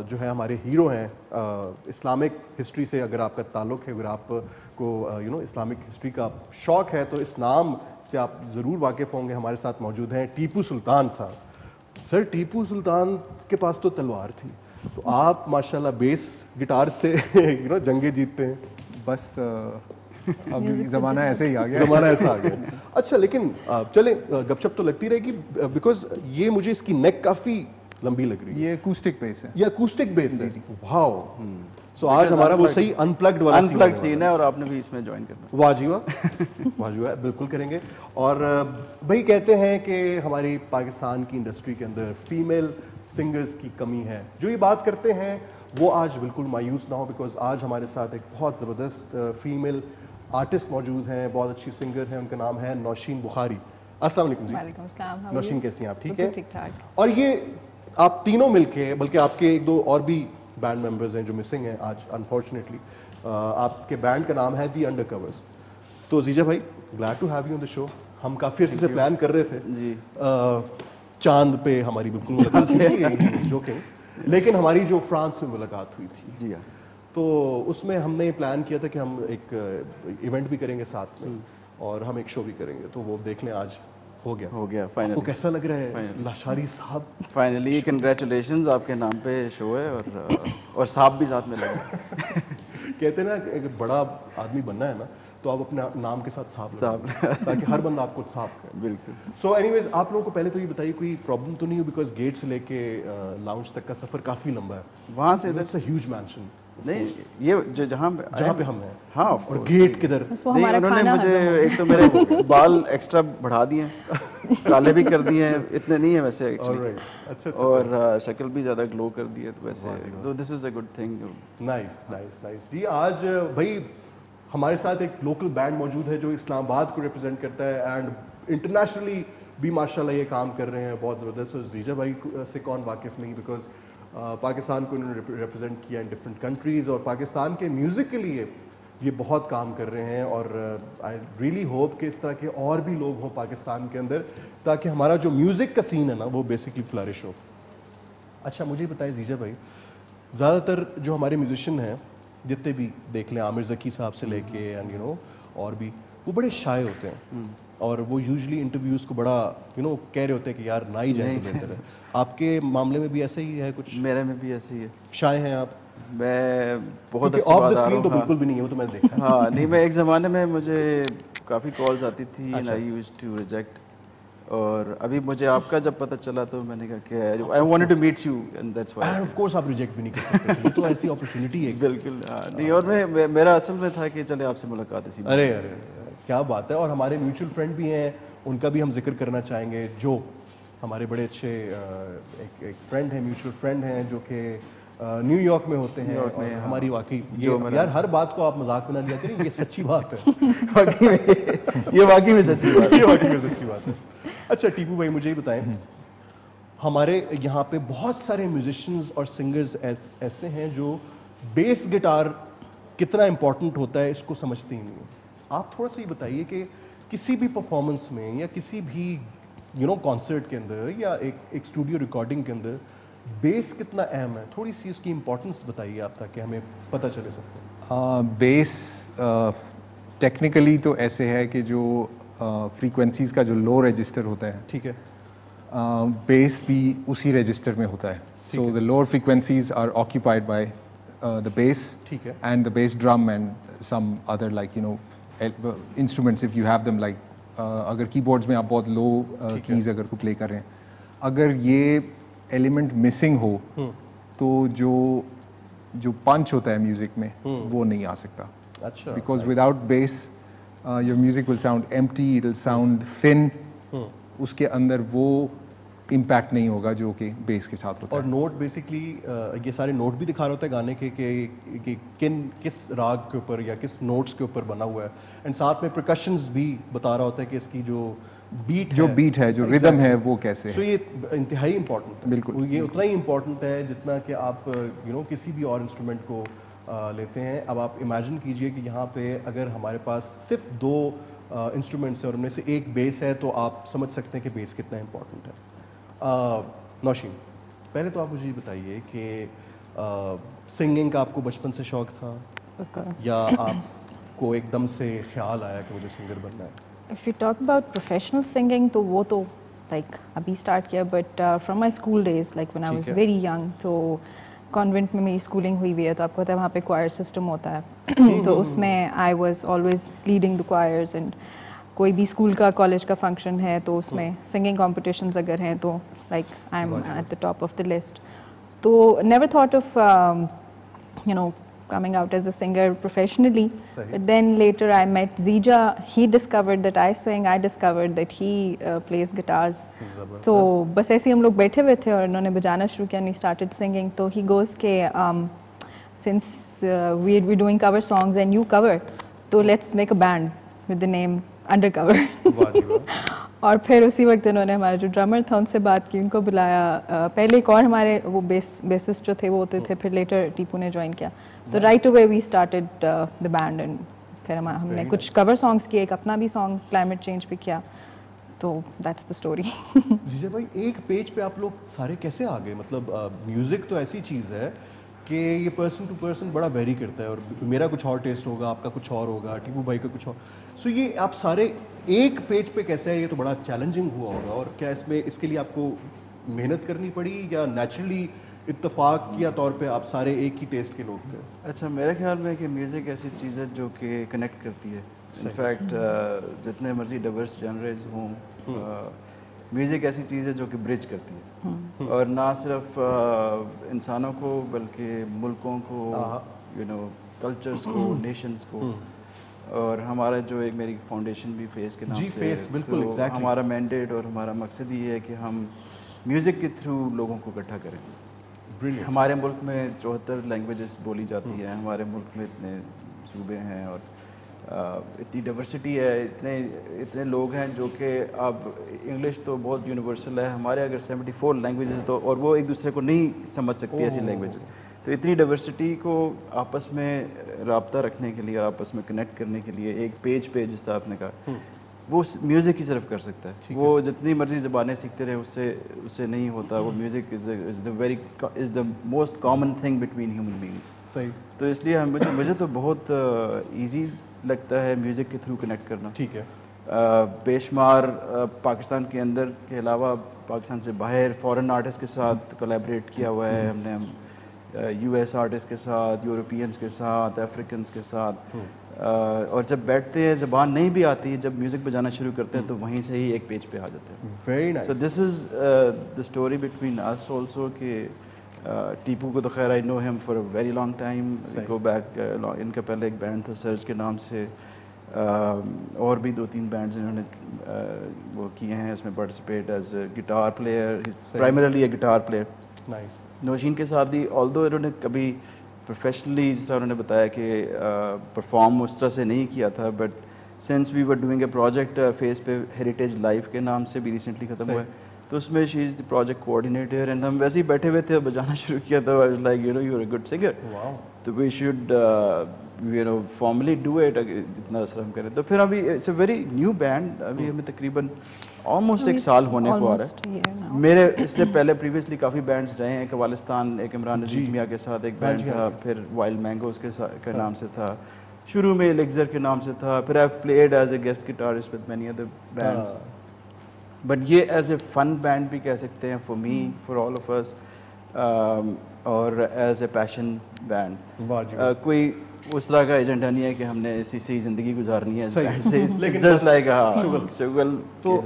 جو ہے ہمارے ہیرو ہیں اسلامک ہسٹری سے. اگر آپ کا تعلق ہے, اگر آپ کو اسلامک ہسٹری کا شوق ہے, تو اس نام سے آپ ضرور واقف ہوں گے. ہمارے ساتھ موجود ہیں ٹیپو سلطان صاحب. سر ٹیپو سلطان کے پاس تو تلوار تھی, تو آپ ماشاءاللہ بیس گٹار سے جنگیں جیتتے ہیں.
بس اب زمانہ ایسے ہی آ گیا,
زمانہ ایسا آ گیا. اچھا لیکن چلیں گپ شپ تو لگتی رہے گی, بیکاز یہ مجھے اس کی نیک کافی لمبی لگ رہی ہے.
یہ اکوسٹک بیس ہے.
یہ اکوسٹک بیس ہے. واو. سو آج ہمارا وہ صحیح ان پلگڈ والا
سین ہے, اور آپ نے بھی اس میں جوائن کرنا.
واہ جی واہ, واہ جی واہ, بالکل کریں گے. اور بھائی کہتے ہیں کہ ہماری پاکستان کی انڈسٹری کے اندر فیمیل سنگرز کی کمی ہے. جو یہ بات کرتے ہیں وہ آج بالکل مایوس نہ ہو, بیکاز آج ہمارے ساتھ ایک بہت زبردست فیمیل آرٹسٹ موجود ہیں, بہت اچھی سنگر ہیں. ان کا نام ہے نوشین بخاری. السلام علیکم جی.
وعلیکم السلام.
نوشین کیسی ہیں آپ؟ ٹھیک ہے.
ٹھیک ٹھاک.
اور یہ آپ تینوں مل کے, بلکہ آپ کے 1-2 اور بھی بینڈ ممبرز ہیں جو مسنگ ہیں آج انفارچونیٹلی, آپ کے بینڈ کا نام ہے دی انڈر کورز. تو زیجا بھائی, glad to have you on the show. ہم کافی عرصے سے پلان کر رہے تھے
جی,
چاند پہ ہماری بالکل ملاقات ہوئی تھی جوکنگ, لیکن ہماری جو فرانس میں ملاقات ہوئی تھی,
جی ہاں,
تو اس میں ہم نے پلان کیا تھا کہ ہم ایک ایونٹ بھی کریں گے ساتھ میں, اور ہم ایک شو بھی کریں گے. تو وہ دیکھ لیں آج ہو گیا
فائنلی.
وہ کیسا لگ رہا ہے لاشاری صاحب؟
فائنلی کنگریچولیشنز, آپ کے نام پہ شو ہے, اور صاحب بھی ساتھ میں لگا.
کہتے ہیں نا کہ اگر بڑا آدمی بننا ہے نا, تو آپ اپنے نام کے ساتھ صاحب تاکہ ہر بندہ آپ کو صاحب کرے.
بالکل.
سو اینی ویز, آپ لوگوں کو پہلے تو یہ بتائیے کوئی پرابلم تو نہیں ہو, بیکاز گیٹ سے لے کے لاؤنج تک کا سفر کافی لمبا ہے.
وہاں سے
اٹس اے ہیوج مینشن.
نہیں, یہ جو جہاں
پہ ہم ہیں,
ہاں,
اور گیٹ کدھر.
انہوں نے مجھے ایک تو میرے بال ایکسٹرا بڑھا دیے ہیں, کالے بھی کر دیے ہیں, اتنے نہیں ہیں ویسے ایکچولی, اور شکل بھی زیادہ گلو کر دی ہے, تو ویسے تو this is a good thing.
Nice nice nice جی. آج بھائی ہمارے ساتھ ایک لوکل بینڈ موجود ہے جو اسلام آباد کو ریپرزینٹ کرتا ہے, اینڈ انٹرنیشنلی بھی ماشاءاللہ یہ کام کر رہے ہیں بہت زبردست. اور زیجا بھائی سے کون واقف نہیں, بیکاز پاکستان کو انہوں نے ریپرزینٹ کیا ان ڈفرینٹ کنٹریز, اور پاکستان کے میوزک کے لیے یہ بہت کام کر رہے ہیں. اور آئی ریئلی ہوپ کہ اس طرح کے اور بھی لوگ ہوں پاکستان کے اندر, تاکہ ہمارا جو میوزک کا سین ہے نا وہ بیسکلی فلرش ہو. اچھا مجھے بتائیں زیجا بھائی, زیادہ تر جو ہمارے میوزیشین ہیں جتنے بھی دیکھ لیں, عامر ذکی صاحب سے لے کے اینڈ اور بھی, وہ بڑے شائع ہوتے ہیں, اور وہ یوزلی انٹرویوز کو بڑا کہہ رہے ہوتے ہیں کہ یار نہ ہی جائیں تو بہتر ہے. آپ کے معاملے میں بھی ایسا ہی ہے کچھ؟
میرے میں بھی ایسے ہی ہے.
شائع ہیں آپ؟
میں بہت
آف دا اسکرین تو بالکل بھی نہیں ہے, وہ تو میں نے دیکھا.
ہاں نہیں, میں ایک زمانے میں مجھے کافی کالز آتی تھی, and I used to reject. اور ابھی مجھے آپ کا جب پتہ چلا تو میں نے کہا کہ I wanted to meet you, and that's why.
And of course آپ ریجیکٹ بھی نہیں کر سکتے, یہ تو ایسی اپرچونٹی ہے.
بالکل نہیں, اور میں میرا اصل میں تھا کہ چلے آپ سے ملاقات اسی.
ارے ارے کیا بات ہے. اور ہمارے میوچل فرینڈ بھی ہیں, ان کا بھی ہم ذکر کرنا چاہیں گے, جو ہمارے بڑے اچھے ایک فرینڈ ہیں, میوچل فرینڈ ہیں, جو کہ نیو یارک میں ہوتے ہیں. اور ہماری واقعی یار ہر بات کو آپ مذاق میں نہ لیا کریں, یہ سچی بات ہے.
یہ واقعی میں سچی بات ہے,
یہ واقعی میں سچی بات ہے. اچھا ٹیپو بھائی مجھے یہ بتائیں, ہمارے یہاں پہ بہت سارے میوزیشینز اور سنگرز ایسے ہیں جو بیس گٹار کتنا امپورٹنٹ ہوتا ہے اس کو سمجھتے ہی نہیں. آپ تھوڑا سا یہ بتائیے کہ کسی بھی پرفارمنس میں یا کسی بھی کانسرٹ کے اندر یا ایک اسٹوڈیو ریکارڈنگ کے اندر بیس کتنا اہم ہے, تھوڑی سی اس کی امپورٹنس بتائیے آپ, تاکہ ہمیں پتہ چلے سکتے.
بیس ٹیکنیکلی تو ایسے ہے کہ جو فریکوینسیز کا جو لو رجسٹر ہوتا ہے,
ٹھیک ہے,
بیس بھی اسی رجسٹر میں ہوتا ہے. So the lower frequencies are occupied by the bass
ٹھیک ہے.
and the bass drum and some other like you know instruments if you have them like اگر کی بورڈز میں آپ بہت لو کیز اگر کو پلے کر رہے ہیں, اگر یہ ایلیمنٹ مسنگ ہو تو جو پنچ ہوتا ہے میوزک میں وہ نہیں آ سکتا.
اچھا.
Because without bass your music will sound empty, it will sound thin, اس کے اندر وہ امپیکٹ نہیں ہوگا جو کہ بیس کے ساتھ ہوتا ہے.
اور نوٹ بیسکلی یہ سارے نوٹ بھی دکھا رہا ہوتا ہے گانے کے کہ کس راگ کے اوپر یا کس نوٹس کے اوپر بنا ہوا ہے, اینڈ ساتھ میں پرکشنز بھی بتا رہا ہوتا ہے کہ اس کی جو بیٹ ہے
جو ردم ہے وہ کیسے ہے.
سو یہ انتہائی امپورٹنٹ ہے. بالکل یہ اتنا ہی امپورٹنٹ ہے جتنا کہ آپ کسی بھی اور انسٹرومنٹ کو لیتے ہیں. اب آپ امیجن کیجئے کہ یہاں پہ اگر ہمارے پاس صرف 2 انسٹرومنٹس ہیں اور ان میں سے ایک بیس ہے, تو آپ سمجھ سکتے ہیں کہ بیس کتنا امپورٹنٹ ہے. نوشین, پہلے تو آپ مجھے یہ بتائیے کہ سنگنگ کا آپ کو بچپن سے شوق تھا یا آپ کو ایک دم سے خیال آیا کہ مجھے سنگر بننا ہے؟
If you talk about professional singing, تو وہ تو like ابھی اسٹارٹ کیا, but from my school days, like when I was very young, تو کانوینٹ میں میری اسکولنگ ہوئی ہوئی ہے, تو آپ کو پتہ ہے وہاں پہ کوائر سسٹم ہوتا ہے, تو اس میں I was always leading the choirs, and کوئی بھی اسکول کا کالج کا فنکشن ہے تو اس میں سنگنگ کمپٹیشنز اگر ہیں تو like I am at the top of the list. تو never thought of coming out as a singer professionally. But then later I met Zija. He discovered that I sing. I discovered that he plays guitars. تو بس ایسے ہم لوگ بیٹھے ہوئے تھے اور انہوں نے بجانا شروع کیا, and he started singing. تو he goes کہ since we're doing cover songs and you cover, تو let's make a band with the name Undercover. اور پھر اسی وقت انہوں نے ہمارا جو ڈرمر تھا ان سے بات کی, ان کو بلایا. پہلے ایک اور ہمارے وہ بیسسٹ جو تھے وہ ہوتے تھے, پھر لیٹر ٹیپو نے جوائن کیا. تو right away we started the band, and پھر ہم نے کچھ کور سانگس کیے, ایک اپنا بھی سانگ کلائمیٹ چینج پہ کیا. تو دیٹس دا اسٹوری.
جی بھائی, ایک پیج پہ آپ لوگ سارے کیسے آ گئے؟ مطلب میوزک تو ایسی چیز ہے کہ یہ پرسن ٹو پرسن بڑا ویری کرتا ہے, اور میرا کچھ اور ٹیسٹ ہوگا, آپ کا کچھ اور ہوگا, ٹیپو بھائی کا کچھ اور. سو یہ آپ سارے ایک پیج پہ کیسے ہے؟ یہ تو بڑا چیلنجنگ ہوا ہوگا. اور کیا اس کے لیے آپ کو محنت کرنی پڑی یا نیچرلی اتفاق کیا طور پہ آپ سارے ایک ہی ٹیسٹ کے لوگ تھے؟
اچھا, میرے خیال میں کہ میوزک ایسی چیز ہے جو کہ کنیکٹ کرتی ہے. انفیکٹ جتنے مرضی ڈائیورس جنرز ہوں, میوزک ایسی چیز ہے جو کہ برج کرتی ہے, اور نہ صرف انسانوں کو بلکہ ملکوں کو, کلچرز کو, نیشنز کو. اور ہمارا جو ایک میری فاؤنڈیشن بھی فیس کے نام سے,
بالکل
ہمارا مینڈیٹ اور ہمارا مقصد یہ ہے کہ ہم میوزک کے تھرو لوگوں کو اکٹھا کریں. ہمارے ملک میں 74 لینگویجز بولی جاتی ہیں, ہمارے ملک میں اتنے صوبے ہیں اور اتنی ڈائیورسٹی ہے, اتنے لوگ ہیں جو کہ اب انگلش تو بہت یونیورسل ہے, ہمارے اگر 74 لینگویجز تو, اور وہ ایک دوسرے کو نہیں سمجھ سکتی ایسی لینگویجز. تو اتنی ڈائیورسٹی کو آپس میں رابطہ رکھنے کے لیے, آپس میں کنیکٹ کرنے کے لیے ایک پیج پہ, جس طرح آپ نے کہا, وہ میوزک ہی صرف کر سکتا ہے. وہ جتنی مرضی زبانیں سیکھتے رہے اس سے نہیں ہوتا. وہ music is the most common thing between human beings.
صحیح.
تو اس لیے مجھے تو بہت ایزی لگتا ہے میوزک کے تھرو کنیکٹ کرنا.
ٹھیک ہے.
بے شمار پاکستان کے اندر کے علاوہ پاکستان سے باہر فورن آرٹسٹ کے ساتھ کولیبریٹ کیا ہوا ہے ہم نے, یو ایس آرٹسٹ کے ساتھ, یورپینس کے ساتھ, افریکنس کے ساتھ. اور جب بیٹھتے ہیں, زبان نہیں بھی آتی, جب میوزک بجانا شروع کرتے ہیں تو وہیں سے ہی ایک پیج پہ آ جاتے ہیں.
Very nice.
So this is the story between us also. کہ ٹیپو کو تو خیر I know him for a very long time, go back. ان کا پہلے ایک بینڈ تھا سرج کے نام سے, اور بھی 2-3 بینڈز انہوں نے وہ کیے ہیں اس میں participate as a guitar player, primarily a guitar player.
Nice.
Nausheen کے ساتھ بھی آلدو انہوں نے کبھی پروفیشنلی, جس طرح انہوں نے بتایا کہ پرفارم اس طرح سے نہیں کیا تھا, but since we were doing a project phase پہ ہیریٹیج لائف کے نام سے بھی ریسنٹلی ختم ہوا ہے, تو اس میں شی از دی پروجیکٹ کوآرڈینیٹر. اینڈ ہم ویسے ہی بیٹھے ہوئے تھے, بجانا شروع کیا تھا, I was like you are a good singer, تو we should formally do it جتنا اثر ہم کریں. تو پھر ابھی it's a very new band, ابھی ہمیں تقریباً آلموسٹ 1 سال ہونے کو آ رہا ہے. میرے اس سے پہلے پریویسلی کافی بینڈس رہے ہیں, قوالستان ایک عمران عزیز میاں کے ساتھ ایک بینڈ تھا, پھر وائلڈ مینگوز کے نام سے تھا, شروع میں الیگزر کے نام سے تھا, پھر I played as a guest guitarist with many other bands. But یہ ایز اے فن بینڈ بھی کہہ سکتے ہیں for me, for all of us. اور ایز اے پیشن بینڈ.
واہ جی.
کوئی اس طرح کا ایجنڈا نہیں ہے کہ ہم نے اسی سے ہی زندگی گزارنی ہے.
لیکن
جسٹ لائک شگل.
تو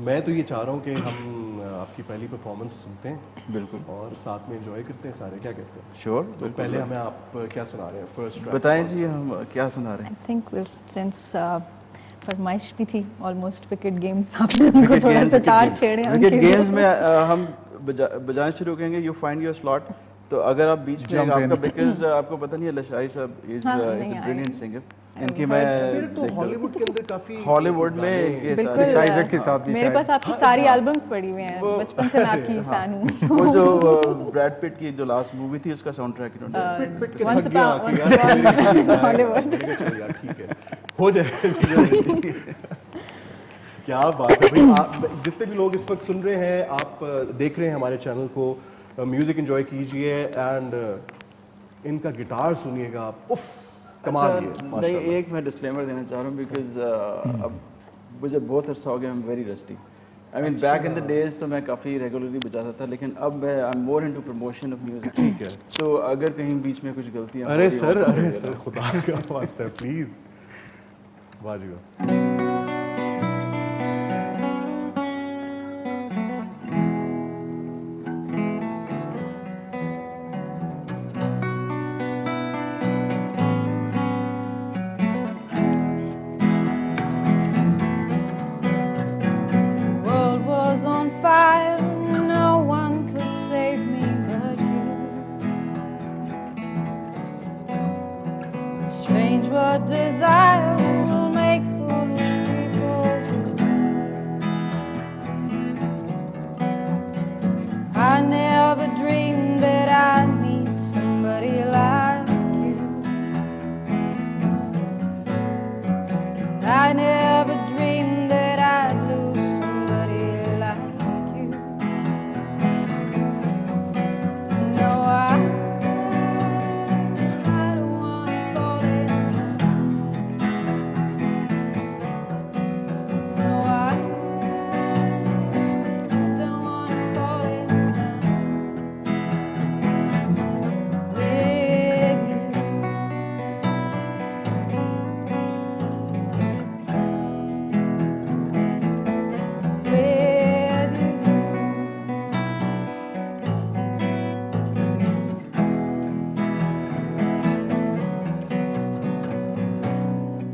میں تو یہ چاہ رہا ہوں کہ ہم آپ کی پہلی پرفارمنس سنتے ہیں
بالکل
اور ساتھ میں انجوائے کرتے ہیں سارے. کیا کہتے ہیں؟
شیور.
تو پہلے ہمیں آپ کیا سنا رہے ہیں فرسٹ؟
بتائیں جی ہم کیا سنا رہے ہیں.
I think we'll since فرمائش بھی تھی آلموسٹ وکٹ گیمس آپ نے ان کو تھوڑا سا تار چھیڑے ہیں.
وکٹ گیمز میں ہم بجانا شروع کریں گے. You find your slot. تو اگر آپ بیچ میں آپ کا بیکاز آپ کو پتہ نہیں ہے لشائی صاحب از اے بریلینٹ سنگر. ان کی میں
تو ہالی ووڈ کے اندر کافی
ہالی ووڈ میں
سائزر کے ساتھ بھی
میرے پاس آپ کی ساری البمز پڑی ہوئی ہیں. بچپن سے میں آپ کی فین ہوں.
وہ جو بریڈ پٹ کی جو لاسٹ مووی تھی اس کا sound track
Once upon Hollywood.
ٹھیک ہے ہو جائے. کیا بات ہے بھائی. آپ جتنے بھی لوگ اس وقت سن رہے ہیں, آپ دیکھ رہے ہیں ہمارے چینل کو, میوزک انجوائے کیجئے اینڈ ان کا گٹار سنیے گا آپ. اف کمال.
نہیں, ایک میں ڈسکلیمر دینا چاہ رہا ہوں بیکاز اب مجھے بہت عرصہ ہو گیا. I am very rusty. I mean back in the days تو میں کافی ریگولرلی بجاتا تھا, لیکن اب میں I am more into promotion of music.
ٹھیک ہے.
تو اگر کہیں بیچ میں کچھ غلطیاں,
ارے سر خدا کا واسطہ پلیز. واہ جی واہ.
What desire will make foolish people. I never dreamed that I'd meet somebody like you. I never dreamed that I'd lose somebody like you. No, I don't wanna fall in love. No, I don't wanna fall in love with you. With you.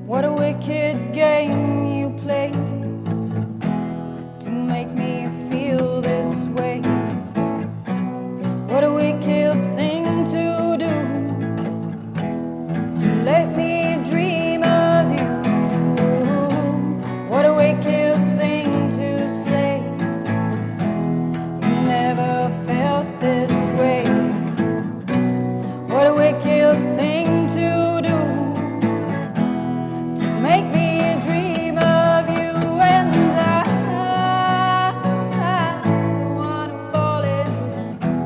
What a wicked game you play to make me feel this way. What a wicked thing to do, to let me dream of you. What a wicked thing to say, you never felt this way. What a wicked thing to do, to make me dream of you. And I don't wanna fall in love.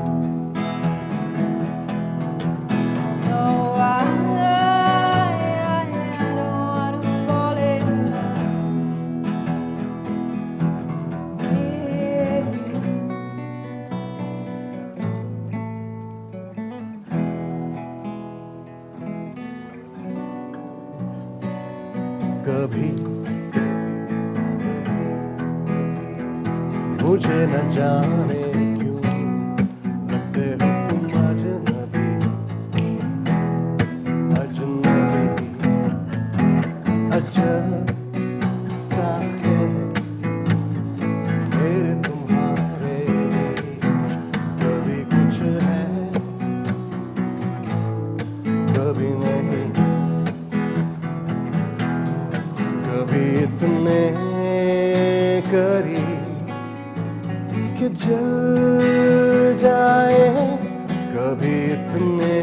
No, I don't wanna fall in love with you.
کبھی مجھے نہ جانے کیوں لگتے ہو تم اجنبی اجنبی. عجب سا ہے میرے تمہارے بیچ, کبھی کچھ ہے کبھی نہیں, کبھی اتنے قریب کہ جل جائے, کبھی اتنے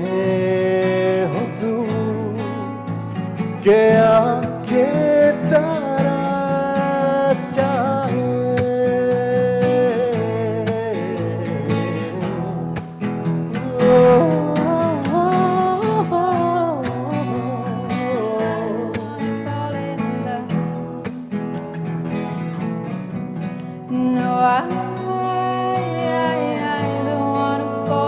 ہو دور کہ آنکھیں تراس جائے.
Fall in love. No, I don't wanna fall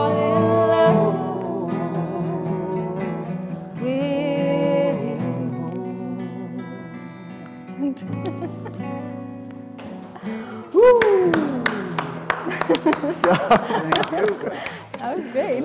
Excellent. That was great.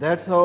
That's how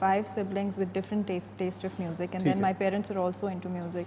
5 siblings with different taste of music and then my parents are also into music.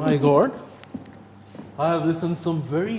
My God, I have listened some very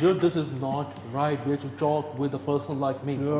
Dude, this is not right way to talk with a person like me.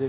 They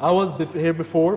I was here before.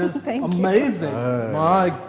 is
Thank you.
amazing. My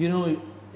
You know,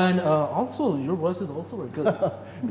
and also your voice is also very good.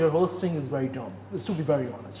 your hosting is very dumb. To be very honest.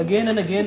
again and again.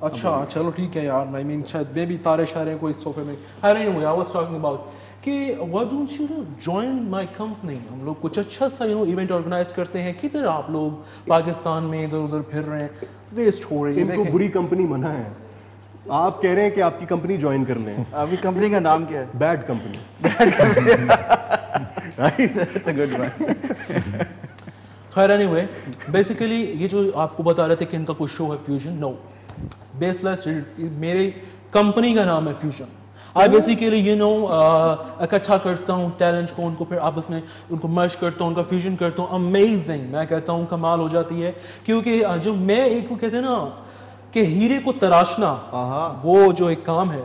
اچھا چلو ٹھیک ہے یار, I mean شاید میں بھی تارے شارے کوئی صوفے میں. Anyway, I was talking about کہ why don't you join my company. ہم لوگ کچھ اچھا سا ایونٹ آرگنائز کرتے ہیں. کدھر آپ لوگ پاکستان میں ادھر ادھر پھر رہے ہیں, ویسٹ ہو رہی ہے.
ان کو بری کمپنی منع ہے, آپ کہہ رہے ہیں کہ آپ کی کمپنی جوائن کر لیں.
آپ کی کمپنی کا نام کیا ہے؟
Bad company.
خیر anyway, بیسیکلی یہ جو آپ کو بتا رہے تھے کہ ان کا کوئی شو ہے فیوژن, نو, بیس لیس. میری کمپنی کا نام ہے فیوژن. I basically اکٹھا کرتا ہوں ٹیلنٹ کو, ان کو پھر آپس میں ان کو مرج کرتا ہوں, ان کا فیوژن کرتا ہوں. امیزنگ, میں کہتا ہوں کمال ہو جاتی ہے. کیونکہ جو میں ایک کو کہتے ہیں نا کہ ہیرے کو تراشنا, وہ جو ایک کام ہے,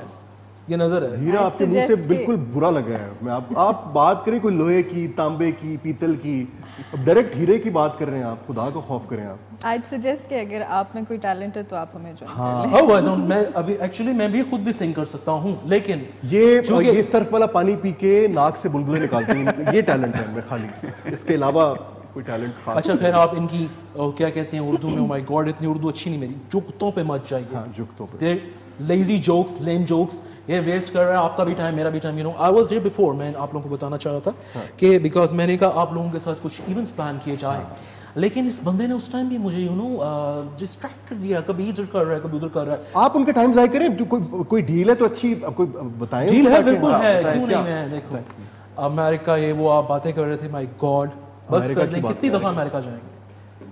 یہ نظر ہے.
ہیرا آپ کے منہ سے بالکل برا لگا ہے. میں آپ بات کریں کوئی لوہے کی, تانبے کی, پیتل کی, ڈائریکٹ ہیرے کی بات کر رہے ہیں آپ. خدا کو خوف کریں آپ.
I'd suggest کہ اگر آپ میں کوئی ٹیلنٹ ہے تو آپ ہمیں جوائن کر لیں.
میں ابھی ایکچولی میں بھی خود بھی سنگ کر سکتا ہوں, لیکن
یہ صرف والا پانی پی کے ناک سے بلبلے نکالتے ہیں, یہ ٹیلنٹ ہے میں خالی, اس کے علاوہ کوئی ٹیلنٹ خاص.
اچھا خیر, آپ ان کی کیا کہتے ہیں اردو میں, مائی گاڈ اتنی اردو اچھی نہیں میری, جگتوں پہ مت جائیے.
ہاں جگتوں پہ.
لیزی جوکس, لیم جوکس, یہ ویسٹ کر رہا ہے آپ کا بھی ٹائم, میرا بھی time. I was here before. میں آپ لوگوں کو بتانا چاہ رہا تھا کہ بیکاز میں نے کہا آپ لوگوں کے ساتھ کچھ ایونٹس پلان کیے جائیں, لیکن اس بندے نے اس ٹائم بھی مجھے ڈسٹریکٹ کر دیا, کبھی ادھر کر رہا ہے کبھی ادھر کر رہا ہے.
آپ ان کا ٹائم ضائع کریں, کوئی ڈیل ہے تو اچھی کوئی بتائیں.
ڈیل ہے, بالکل ہے, کیوں نہیں. میں دیکھو امریکہ, یہ وہ آپ باتیں کر رہے تھے, مائی گاڈ بس کر دیں. کتنی دفعہ امریکہ جائیں گے,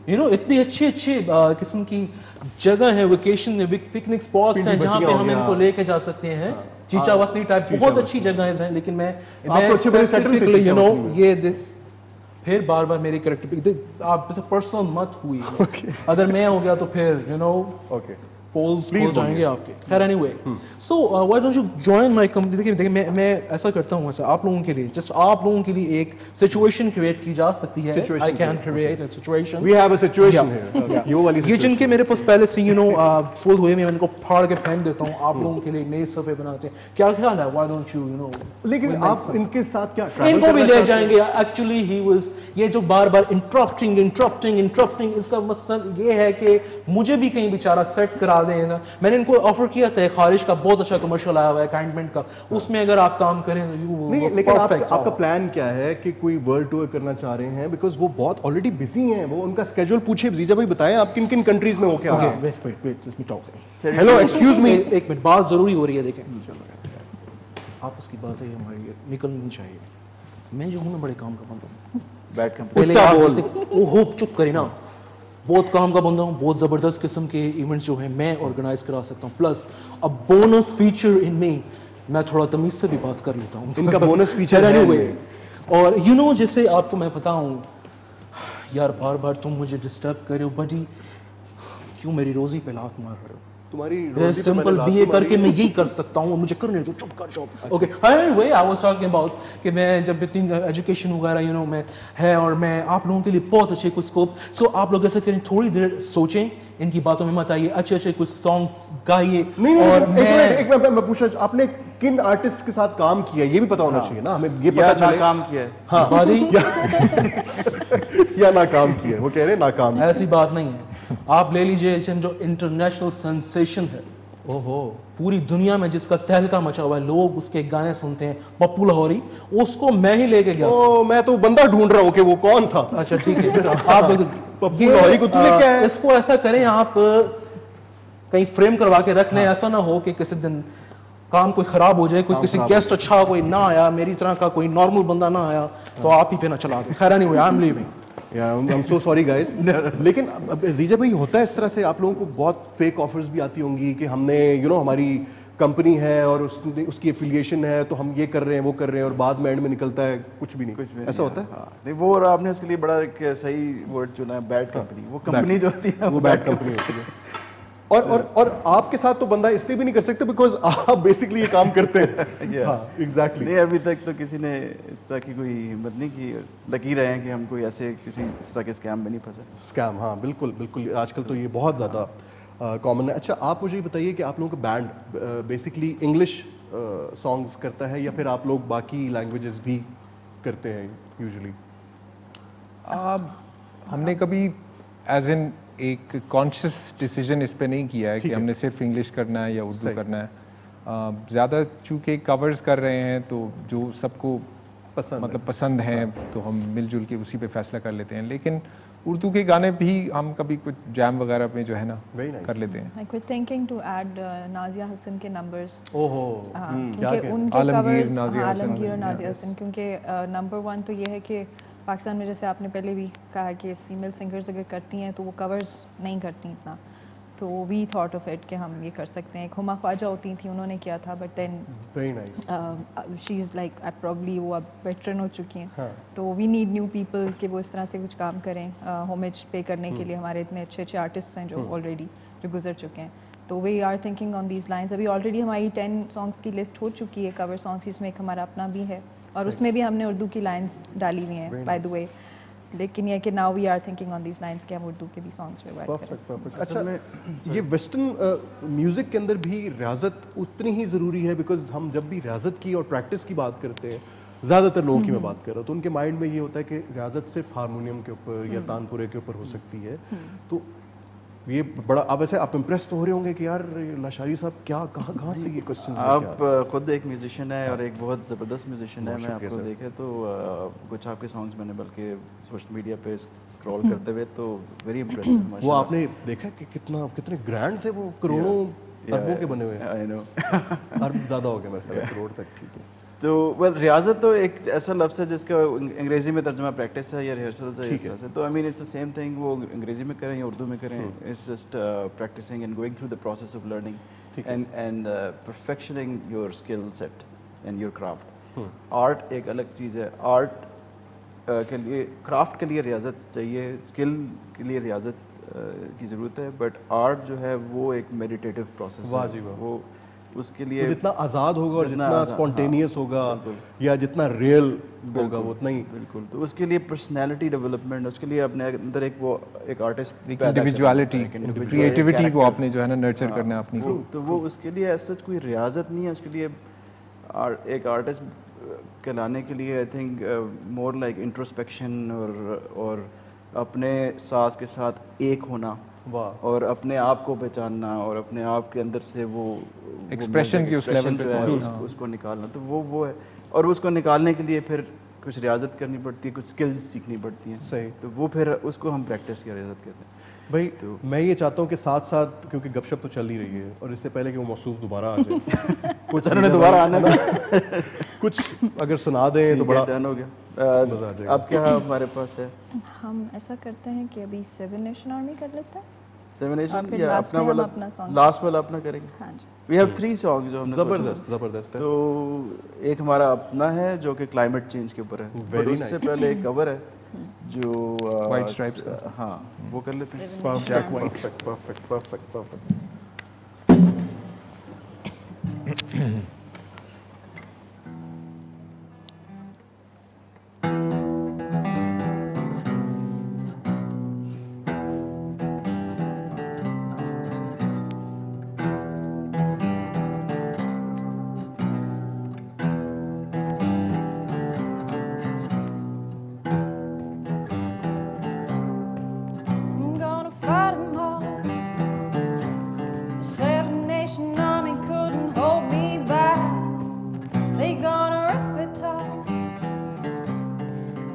اتنی اچھے اچھے قسم کی جگہ ہیں, ویکیشن پکنک اسپاٹس ہیں جہاں پہ ہم ان کو لے کے جا سکتے ہیں. چیچا وطنی ٹائپ بہت اچھی جگہیں ہیں, لیکن میں یہ پھر بار بار میری کریکٹر آپ سے پرسنل مت ہوئی. اگر میں ہو گیا تو پھر پولز کھول جائیں گے آپ کے. خیر any way, so why don't you join my company. دیکھیے میں ایسا کرتا ہوں, ایسا آپ لوگوں کے لیے, جسٹ آپ لوگوں کے لیے ایک سچویشن کریٹ کی جا سکتی ہے. I can create a situation.
We have a situation here.
یہ جن کے میرے پاس پہلے سے فل ہوئے, میں ان کو پھاڑ کے پھینک دیتا ہوں. آپ لوگوں کے لیے نئے صفحے بناتے ہیں. کیا خیال ہے, وائی ڈونٹ یو
لیکن آپ ان کے ساتھ کیا
ان کو بھی لے جائیں گے. ایکچولی ہی واز, یہ جو بار بار انٹرپٹنگ, اس کا مسئلہ یہ ہے کہ مجھے بھی کہیں بیچارہ سیٹ کرا دیں نا. میں نے ان کو آفر کیا تھا, خارج کا بہت اچھا کمرشل آیا ہوا ہے کائنڈمنٹ کا, اس میں اگر آپ کام کریں تو
نہیں. لیکن آپ کا پلان کیا ہے کہ کوئی ورلڈ ٹور کرنا چاہ رہے ہیں, بیکاز وہ بہت آلریڈی بزی ہیں. وہ ان کا اسکیجول پوچھے زیجا بھائی, بتائیں آپ کن کن کنٹریز میں ہو کیا. ہیلو ایکسکیوز می,
ایک منٹ, بات ضروری ہو رہی ہے. دیکھیں آپس کی بات ہے, ہماری نکلنی نہیں چاہیے. میں جو ہوں نا بڑے کام کا بندہ ہوں.
Bad company.
چپ کرے نا, بہت کام کا بندہ ہوں. بہت زبردست قسم کے ایونٹس جو ہیں میں آرگنائز کرا سکتا ہوں. Plus a bonus feature in me, میں تھوڑا تمیز سے بھی بات کر لیتا ہوں.
ان کا بونس فیچر ہے.
اور جیسے آپ کو میں بتاؤں یار, بار بار تم مجھے ڈسٹرب کر رہے ہو بڈی, کیوں میری روزی پہ لات مار رہے ہو.
تمہاری
سمپل بی اے کر کے میں یہی کر سکتا ہوں, مجھے کرنے دو, چپ کر جاؤ. Okay anyway, I was talking about کہ میں جب اتنی ایجوکیشن وغیرہ میں ہے, اور میں آپ لوگوں کے لیے بہت اچھے کچھ اسکوپ. سو آپ لوگ ایسا کریں, تھوڑی دیر سوچیں, ان کی باتوں میں مت آئیے, اچھے اچھے کچھ سانگس گائیے.
اور میں پوچھ رہا ہوں, آپ نے کن آرٹسٹ کے ساتھ کام کیا, یہ بھی پتا ہونا چاہیے نا ہمیں. یہ پتا چلا
کام کیا ہے.
ہاں یا ناکام کیا ہے. وہ کہہ رہے ہیں ناکام.
ایسی بات نہیں ہے. آپ لے لیجیے جو انٹرنیشنل سینسیشن ہے, پوری دنیا میں جس کا تہلکا مچا ہوا ہے, لوگ اس کے گانے سنتے ہیں, پپو لاہوری, اس کو میں ہی لے کے گیا تھا.
میں تو بندہ ڈھونڈ رہا ہوں کہ وہ کون تھا.
اچھا ٹھیک ہے, آپ
پپو لاہوری کو تمہیں کیا ہے.
اس کو ایسا کریں, آپ کہیں فریم کروا کے رکھ لیں. ایسا نہ ہو کہ کسی دن کام کوئی خراب ہو جائے, کوئی کسی گیسٹ اچھا کوئی نہ آیا, میری طرح کا کوئی نارمل بندہ نہ آیا, تو آپ ہی پہ نہ چلا دیں. خیر نہیں ہوا, I am leaving.
I'm so sorry guys. لیکن زیجا بھائی ہوتا ہے اس طرح سے, آپ لوگوں کو بہت فیک آفرز بھی آتی ہوں گی کہ ہم نے ہماری کمپنی ہے اور اس کی ایفیلیشن ہے تو ہم یہ کر رہے ہیں وہ کر رہے ہیں, اور بعد میں اینڈ میں نکلتا ہے کچھ بھی نہیں. ایسا ہوتا ہے.
نہیں, وہ آپ نے اس کے لیے بڑا ایک صحیح ورڈ چنا ہے, بیڈ کمپنی. وہ کمپنی جو ہوتی ہے
وہ بیڈ کمپنی ہوتی ہے. اور آپ کے ساتھ تو بندہ اس لیے بھی نہیں کر سکتے بیکاز آپ بیسکلی یہ کام کرتے ہیں. ہاں ایگزیکٹلی.
نہیں, ابھی تک تو کسی نے اس طرح کی کوئی ہمت نہیں کی. لکی رہے ہیں کہ ہم کوئی ایسے کسی اس طرح کے اسکیم میں نہیں پھنسے.
اسکیم, ہاں بالکل بالکل, آج کل تو یہ بہت زیادہ کامن ہے. اچھا آپ مجھے یہ بتائیے کہ آپ لوگوں کا بینڈ بیسکلی انگلش سانگس کرتا ہے یا پھر آپ لوگ باقی لینگویجز بھی کرتے ہیں یوزلی؟
ہم نے کبھی ایز ان ایک کانشیس ڈیسیجن اس پہ نہیں کیا ہے کہ ہم نے صرف انگلش کرنا ہے یا اردو کرنا ہے. زیادہ چونکہ کورز کر رہے ہیں تو جو سب کو پسند ہیں تو ہم مل جل کے اسی پہ فیصلہ کر لیتے ہیں. لیکن اردو کے گانے بھی ہم کبھی کچھ جیم وغیرہ پہ جو ہے نا کر لیتے ہیں.
Like we're thinking to add Nazia حسن کے numbers.
عالمگیر
اور نازیہ حسن کیونکہ نمبر 1 تو یہ ہے کہ پاکستان میں جیسے آپ نے پہلے بھی کہا کہ فیمیل سنگرز اگر کرتی ہیں تو وہ کورز نہیں کرتی اتنا, تو وی تھاٹ آف اٹ کہ ہم یہ کر سکتے ہیں. ایک ہما خواجہ ہوتی تھیں, انہوں نے کیا تھا, but then she is like probably وہ اب ویٹرن ہو چکی ہیں, تو وی نیڈ نیو پیپل کہ وہ اس طرح سے کچھ کام کریں ہومیج پے کرنے کے لیے. ہمارے اتنے اچھے اچھے آرٹسٹ ہیں جو آلریڈی جو گزر چکے ہیں, تو we are thinking on these lines. ابھی آلریڈی ہماری 10 سانگس کی لسٹ ہو چکی ہے کور سانگس, جس میں ایک ہمارا اپنا بھی ہے, اور اس میں بھی ہم نے اردو کی لائنس ڈالی ہوئی ہیں بائی دا وے. لیکن یہ کہ now we are thinking on these lines کہ ہم اردو کے بھی سانگس ریوائٹ کریں.
پرفیکٹ. اچھا, یہ ویسٹرن میوزک کے اندر بھی ریاضت اتنی ہی ضروری ہے, بیکاز ہم جب بھی ریاضت کی اور پریکٹس کی بات کرتے ہیں, زیادہ تر لوگوں کی میں بات کر رہا ہوں, تو ان کے مائنڈ میں یہ ہوتا ہے کہ ریاضت صرف ہارمونیم کے اوپر یا تانپورے کے اوپر ہو سکتی ہے. تو یہ بڑا, اب ویسے آپ امپریس تو ہو رہے ہوں گے کہ یار لاشاری صاحب کیا کہاں سے یہ کوسچنز لے کے
آپ خود ایک میوزیشین ہے اور ایک بہت زبردست میوزیشین ہے. میں آپ کو دیکھے تو کچھ آپ کے سانگس میں نے بلکہ سوشل میڈیا پہ اسکرول کرتے ہوئے تو ویری امپریسو.
وہ آپ نے دیکھا کہ کتنے گرینڈ تھے وہ, کروڑوں اربوں کے بنے ہوئے ہیں.
آئی نو
ارب زیادہ ہو گیا میرے خیال میں, کروڑ تک. ٹھیک ہے.
تو ویل ریاضت تو ایک ایسا لفظ ہے جس کا انگریزی میں ترجمہ پریکٹس ہے یا ریہرسلز ہے اس طرح سے. تو I mean it's the same thing, وہ انگریزی میں کریں یا اردو میں کریں, it's just practising and going through the process of learning and perfectioning your skill set and your craft. Art ایک الگ چیز ہے. آرٹ کے لیے, کرافٹ کے لیے ریاضت چاہیے, اسکل کے لیے ریاضت کی ضرورت ہے, بٹ آرٹ جو ہے وہ ایک میڈیٹیٹیو پروسیس ہے. وہ اس کے لیے
جتنا آزاد ہوگا اور جتنا اسپونٹینیس ہوگا یا جتنا ریئل ہوگا وہ اتنا ہی.
بالکل. تو اس کے لیے پرسنالٹی ڈیولپمنٹ, اس کے لیے اپنے اندر ایک آرٹسٹ
انڈیویجوالٹی, کریٹیوٹی کو آپ نے جو ہے نا نرچر کرنا ہے اپنی.
تو وہ اس کے لیے ایسا کوئی ریاضت نہیں ہے. اس کے لیے ایک آرٹسٹ کہلانے کے لیے I think more like introspection اور اپنے ساز کے ساتھ ایک ہونا اور اپنے آپ کو پہچاننا اور اپنے آپ کے اندر سے وہ
ایکسپریشن کی اس لیول پہ
اس کو نکالنا. تو وہ ہے, اور اس کو نکالنے کے لیے پھر کچھ ریاضت کرنی پڑتی ہے, کچھ سکلز سیکھنی پڑتی ہیں.
صحیح.
تو وہ پھر اس کو ہم پریکٹس یا ریاضت کہتے ہیں.
بھائی میں یہ چاہتا ہوں کہ ساتھ ساتھ, کیونکہ گپ شپ تو چل ہی رہی ہے, اور اس سے پہلے کہ وہ موصوف دوبارہ آ جائے, کچھ
دوبارہ آنا
کچھ اگر سنا دیں تو بڑا
ڈن ہو گیا. اب کیا ہمارے پاس ہے,
ہم ایسا کرتے ہیں کہ ابھی 7 نیشن آرمی کر لیتے ہیں.
7 نیشن یا اپنا والا لاسٹ والا اپنا کریں گے.
ہاں جی,
وی ہیو 3 سانگ جو ہم نے
زبردست ہے.
تو ایک ہمارا اپنا ہے جو کہ کلائمیٹ چینج کے اوپر ہے, اور اس سے پہلے ایک کور ہے جو
وائٹ اسٹرائپس,
ہاں وہ کر لیتے ہیں.
Perfect.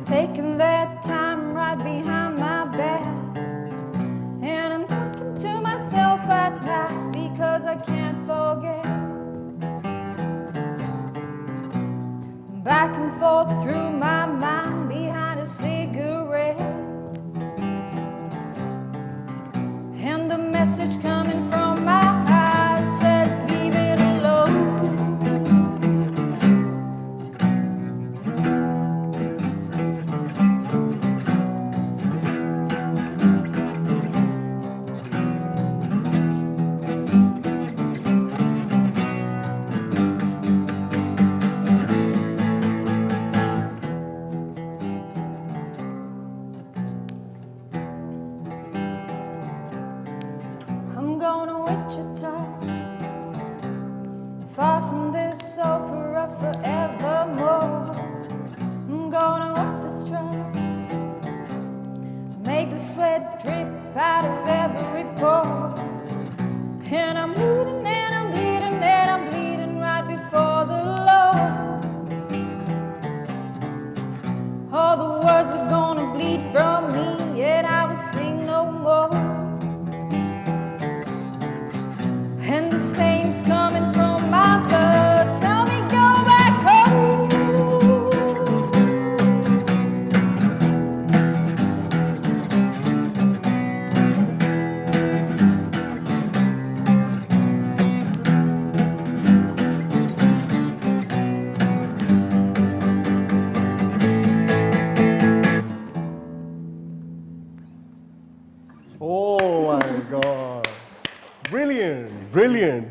Taking their time right behind my back, and I'm talking to myself at night because I can't forget. Back and forth through my mind behind a cigarette, and the message coming from my eyes says leave it alone. I'm going to Wichita, far from this opera forevermore. I'm going to work the strike, make the sweat drip stars are gonna bleed from me, yet I will sing no more. And the stains coming from my blood tell me go back home.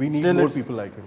We need more people like him.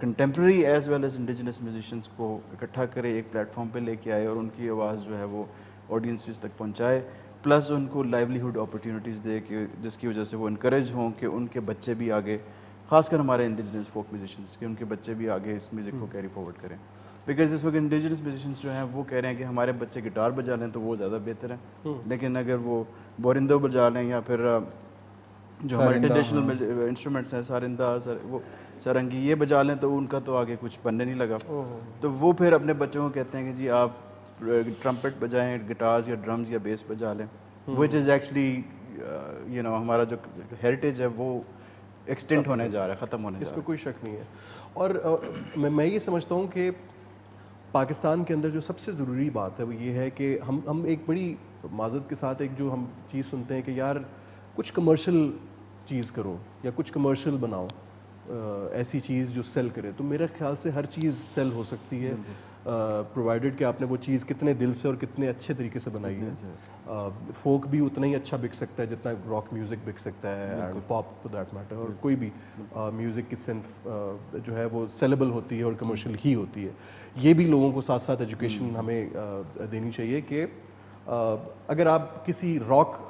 Contemporary as well as indigenous musicians کو اکٹھا کرے, ایک plate form پہ لے کے آئے اور ان کی آواز جو ہے وہ آڈینسز تک پہنچائے, پلس ان کو لائیولیہڈ اپرچونیٹیز دے کہ جس کی وجہ سے وہ انکریج ہوں کہ ان کے بچے بھی آگے, خاص کر ہمارے انڈیجنس فوک میوزیشینس کہ ان کے بچے بھی آگے اس میوزک کو کیری فارورڈ کریں. بیکاز اس وقت انڈیجنس میوزیشینس جو ہیں وہ کہہ رہے ہیں کہ ہمارے بچے گٹار بجا لیں تو وہ زیادہ بہتر ہیں, لیکن اگر وہ بورندو بجا لیں یا پھر جو ہمارے ٹریڈیشنل انسٹرومنٹس ہیں سارندہ, وہ سرنگی یہ بجا لیں تو ان کا تو آگے کچھ بننے نہیں لگا. تو وہ پھر اپنے بچوں کو کہتے ہیں کہ جی آپ ٹرمپٹ بجائیں, گٹارز یا ڈرمز یا بیس بجا لیں, وچ از ایکچولی ہمارا جو ہیریٹیج ہے وہ ایکسٹینٹ ہونے جا رہا ہے, ختم ہونے جا رہا ہے.
اس پہ کوئی شک نہیں ہے. اور میں یہ سمجھتا ہوں کہ پاکستان کے اندر جو سب سے ضروری بات ہے وہ یہ ہے کہ ہم ایک بڑی معذرت کے ساتھ ایک جو ہم چیز سنتے ہیں کہ یار کچھ کمرشل چیز کرو یا کچھ کمرشل بناؤ, ایسی چیز جو سیل کرے. تو میرے خیال سے ہر چیز سیل ہو سکتی ہے پرووائڈیڈ کہ آپ نے وہ چیز کتنے دل سے اور کتنے اچھے طریقے سے بنائی ہے. فوک بھی اتنا ہی اچھا بک سکتا ہے جتنا راک میوزک بک سکتا ہے, and pop for that matter, اور کوئی بھی میوزک کی صنف جو ہے وہ سیلیبل ہوتی ہے اور کمرشل ہی ہوتی ہے. یہ بھی لوگوں کو ساتھ ساتھ ایجوکیشن ہمیں دینی چاہیے کہ اگر آپ کسی راک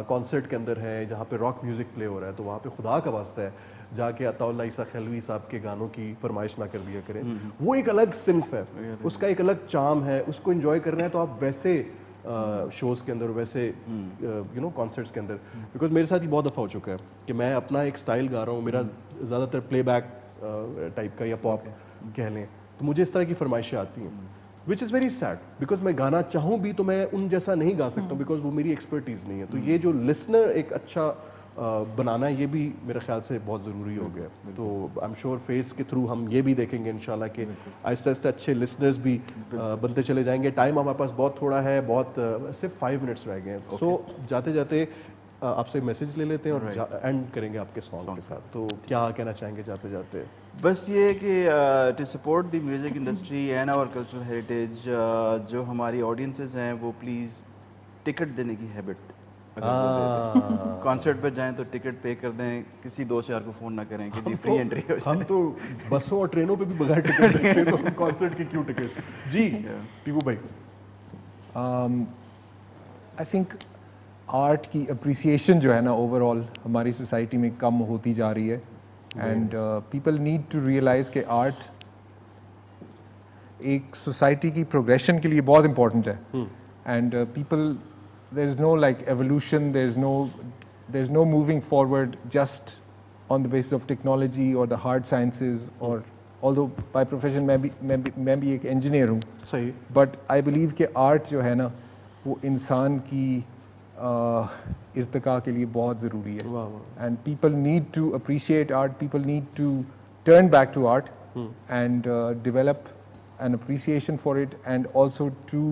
کانسرٹ کے اندر ہے جہاں پہ راک میوزک پلے ہو رہا ہے تو وہاں پہ خدا کا واسطہ ہے جا کے عطا اللہ عیسیٰ خلوی صاحب کے گانوں کی فرمائش نہ کر دیا کریں. وہ ایک الگ صنف ہے, اس کا ایک الگ چارم ہے, اس کو انجوائے کرنا ہے تو آپ ویسے شوز کے اندر, ویسے کانسرٹس کے اندر. بیکاز میرے ساتھ یہ بہت دفعہ ہو چکا ہے کہ میں اپنا ایک سٹائل گا رہا ہوں, میرا زیادہ تر پلے بیک ٹائپ کا یا پاپ کہہ لیں, تو مجھے اس طرح کی فرمائشیں آتی ہیں وچ از ویری سیڈ, بیکاز میں گانا چاہوں بھی تو میں ان جیسا نہیں گا سکتا ہوں بیکاز وہ میری ایکسپرٹیز نہیں ہے. تو یہ جو لسنر ایک اچھا بنانا ہے یہ بھی میرے خیال سے بہت ضروری ہو گیا. تو آئی ایم شیور فیس کے تھرو ہم یہ بھی دیکھیں گے انشاءاللہ کہ آہستہ آہستہ اچھے لسنرز بھی بنتے چلے جائیں گے. ٹائم ہمارے پاس بہت تھوڑا ہے, بہت صرف 5 منٹس رہ گئے ہیں. سو جاتے جاتے آپ سے میسج لے لیتے ہیں اور اینڈ کریں گے آپ کے سانگ کے ساتھ. تو کیا کہنا چاہیں گے جاتے جاتے؟
بس یہ کہ to support the music industry and our cultural heritage, جو ہماری آڈینسز ہیں وہ پلیز ٹکٹ دینے کی ہیبٹ, کانسرٹ پہ جائیں تو ٹکٹ پے کر دیں, کسی دوست یار کو فون نہ کریں کہ جی فری انٹری ہو جائے.
ہم تو بسوں اور ٹرینوں پہ بھی بغیر ٹکٹ دیکھتے ہیں تو کانسرٹ کی کیوں ٹکٹ. جی ٹیپو بھائی,
آئی تھنک آرٹ کی اپریسیشن جو ہے نا اوور آل ہماری سوسائٹی میں کم ہوتی جا رہی ہے. And people need to realise کہ آرٹ ایک سوسائٹی کی پروگریشن کے لیے بہت امپورٹنٹ ہے. And people there is no like evolution, there is no moving forward just on the basis of technology or the hard sciences, or although by profession میں بھی ایک engineer ہوں,
صحیح,
but I believe کہ art جو ہے نا وہ انسان کی ارتقاء کے لیے بہت ضروری ہے. And people need to appreciate art, people need to turn back to art and develop an appreciation for it, and also to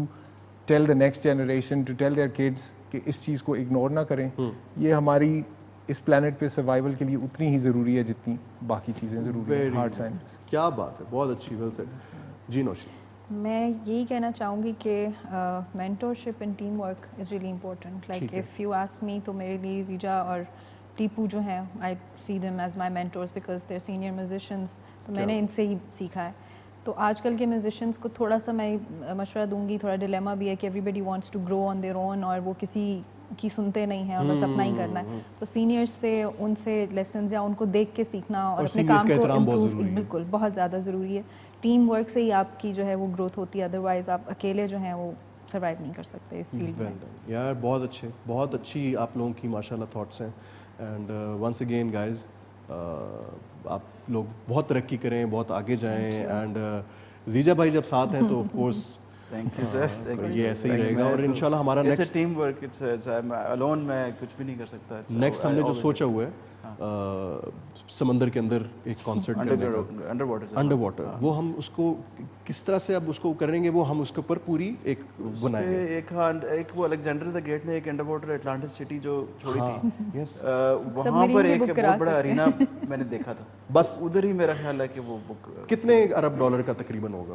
tell the next generation, to tell their kids کہ اس چیز کو اگنور نہ کریں. یہ ہماری اس plant پہ survival کے لیے اتنی ہی ضروری ہے جتنی باقی چیزیں ضروری ہیں. Hard sciences.
کیا بات ہے, بہت اچھی, ویل سیڈ. جی نوشی.
میں یہی کہنا چاہوں گی کہ mentorship and team work is really important. Like if you ask me تو میرے لیے زیجا اور ٹیپو جو ہیں I see them as my mentors because they are senior musicians, تو میں نے ان سے ہی سیکھا ہے. تو آج کل کے میوزیشینس کو تھوڑا سا میں مشورہ دوں گی, تھوڑا ڈیلیما بھی ہے کہ everybody wants to grow on their own, اور وہ کسی کی سنتے نہیں ہیں اور بس اپنا ہی کرنا ہے. تو سینئرس سے ان سے لیسنز یا ان کو دیکھ کے سیکھنا اور اپنے کام کو امپروو بالکل بہت زیادہ ضروری ہے. ٹیم ورک سے ہی آپ کی جو ہے وہ گروتھ ہوتی ہے, ادروائز آپ اکیلے جو ہیں وہ سروائیو نہیں کر سکتے اس فیلڈ میں.
یار بہت اچھے, بہت اچھی آپ لوگوں کی ماشاءاللہ تھاٹس ہیں. اینڈ ونس اگین گائز آپ لوگ بہت ترقی کریں, بہت آگے جائیں. اینڈ زیجا بھائی جب ساتھ ہیں تو of course
thank you sir,
یہ ایسے ہی رہے گا. اور انشاءاللہ ہمارا نیکسٹ
ٹیم ورک, الون میں کچھ بھی نہیں کر سکتا.
نیکسٹ ہم نے جو سوچا ہوا ہے سمندر کے اندر ایک کانسرٹ انڈر واٹر, وہ ہم اس کو کس طرح سے اب اس کو کریں گے, وہ ہم اس کے اوپر پوری ایک بنائیں گے. ایک
وہ الیگزینڈر دا گیٹ نے ایک انڈر واٹر اٹلانٹس سٹی جو چھوڑی تھی, وہاں پر ایک بہت بڑا ارینا میں نے دیکھا تھا.
بس
ادھر ہی میرا خیال ہے کہ وہ
کتنے ارب ڈالر کا تقریباً ہوگا,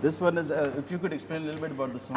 This one is, if you could explain a little bit about the song.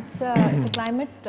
it's a climate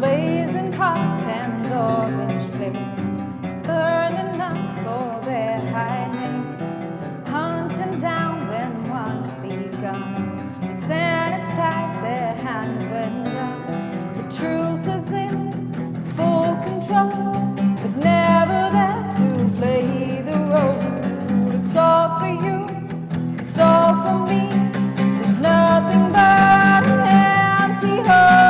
Blazing hot and orange flames, burning us for their high names, hunting down when once begun. They sanitize their hands when done. The truth is in full control, but never there to play the role. It's all for you, it's all for me. There's nothing but an empty hole.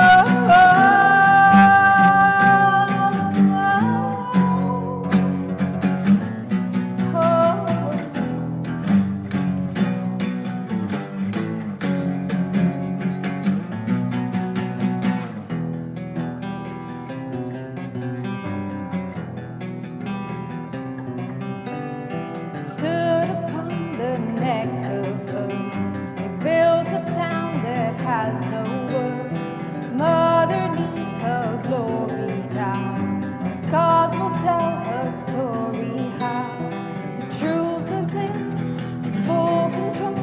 Stood upon the neck of earth, they built a town that has no word. Mother needs her glory now, the scars will tell her story how the truth is in full control,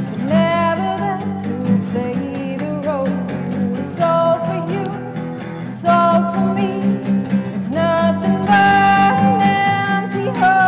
but never there to play the role. It's all for you, it's all for me, it's nothing but an empty hole.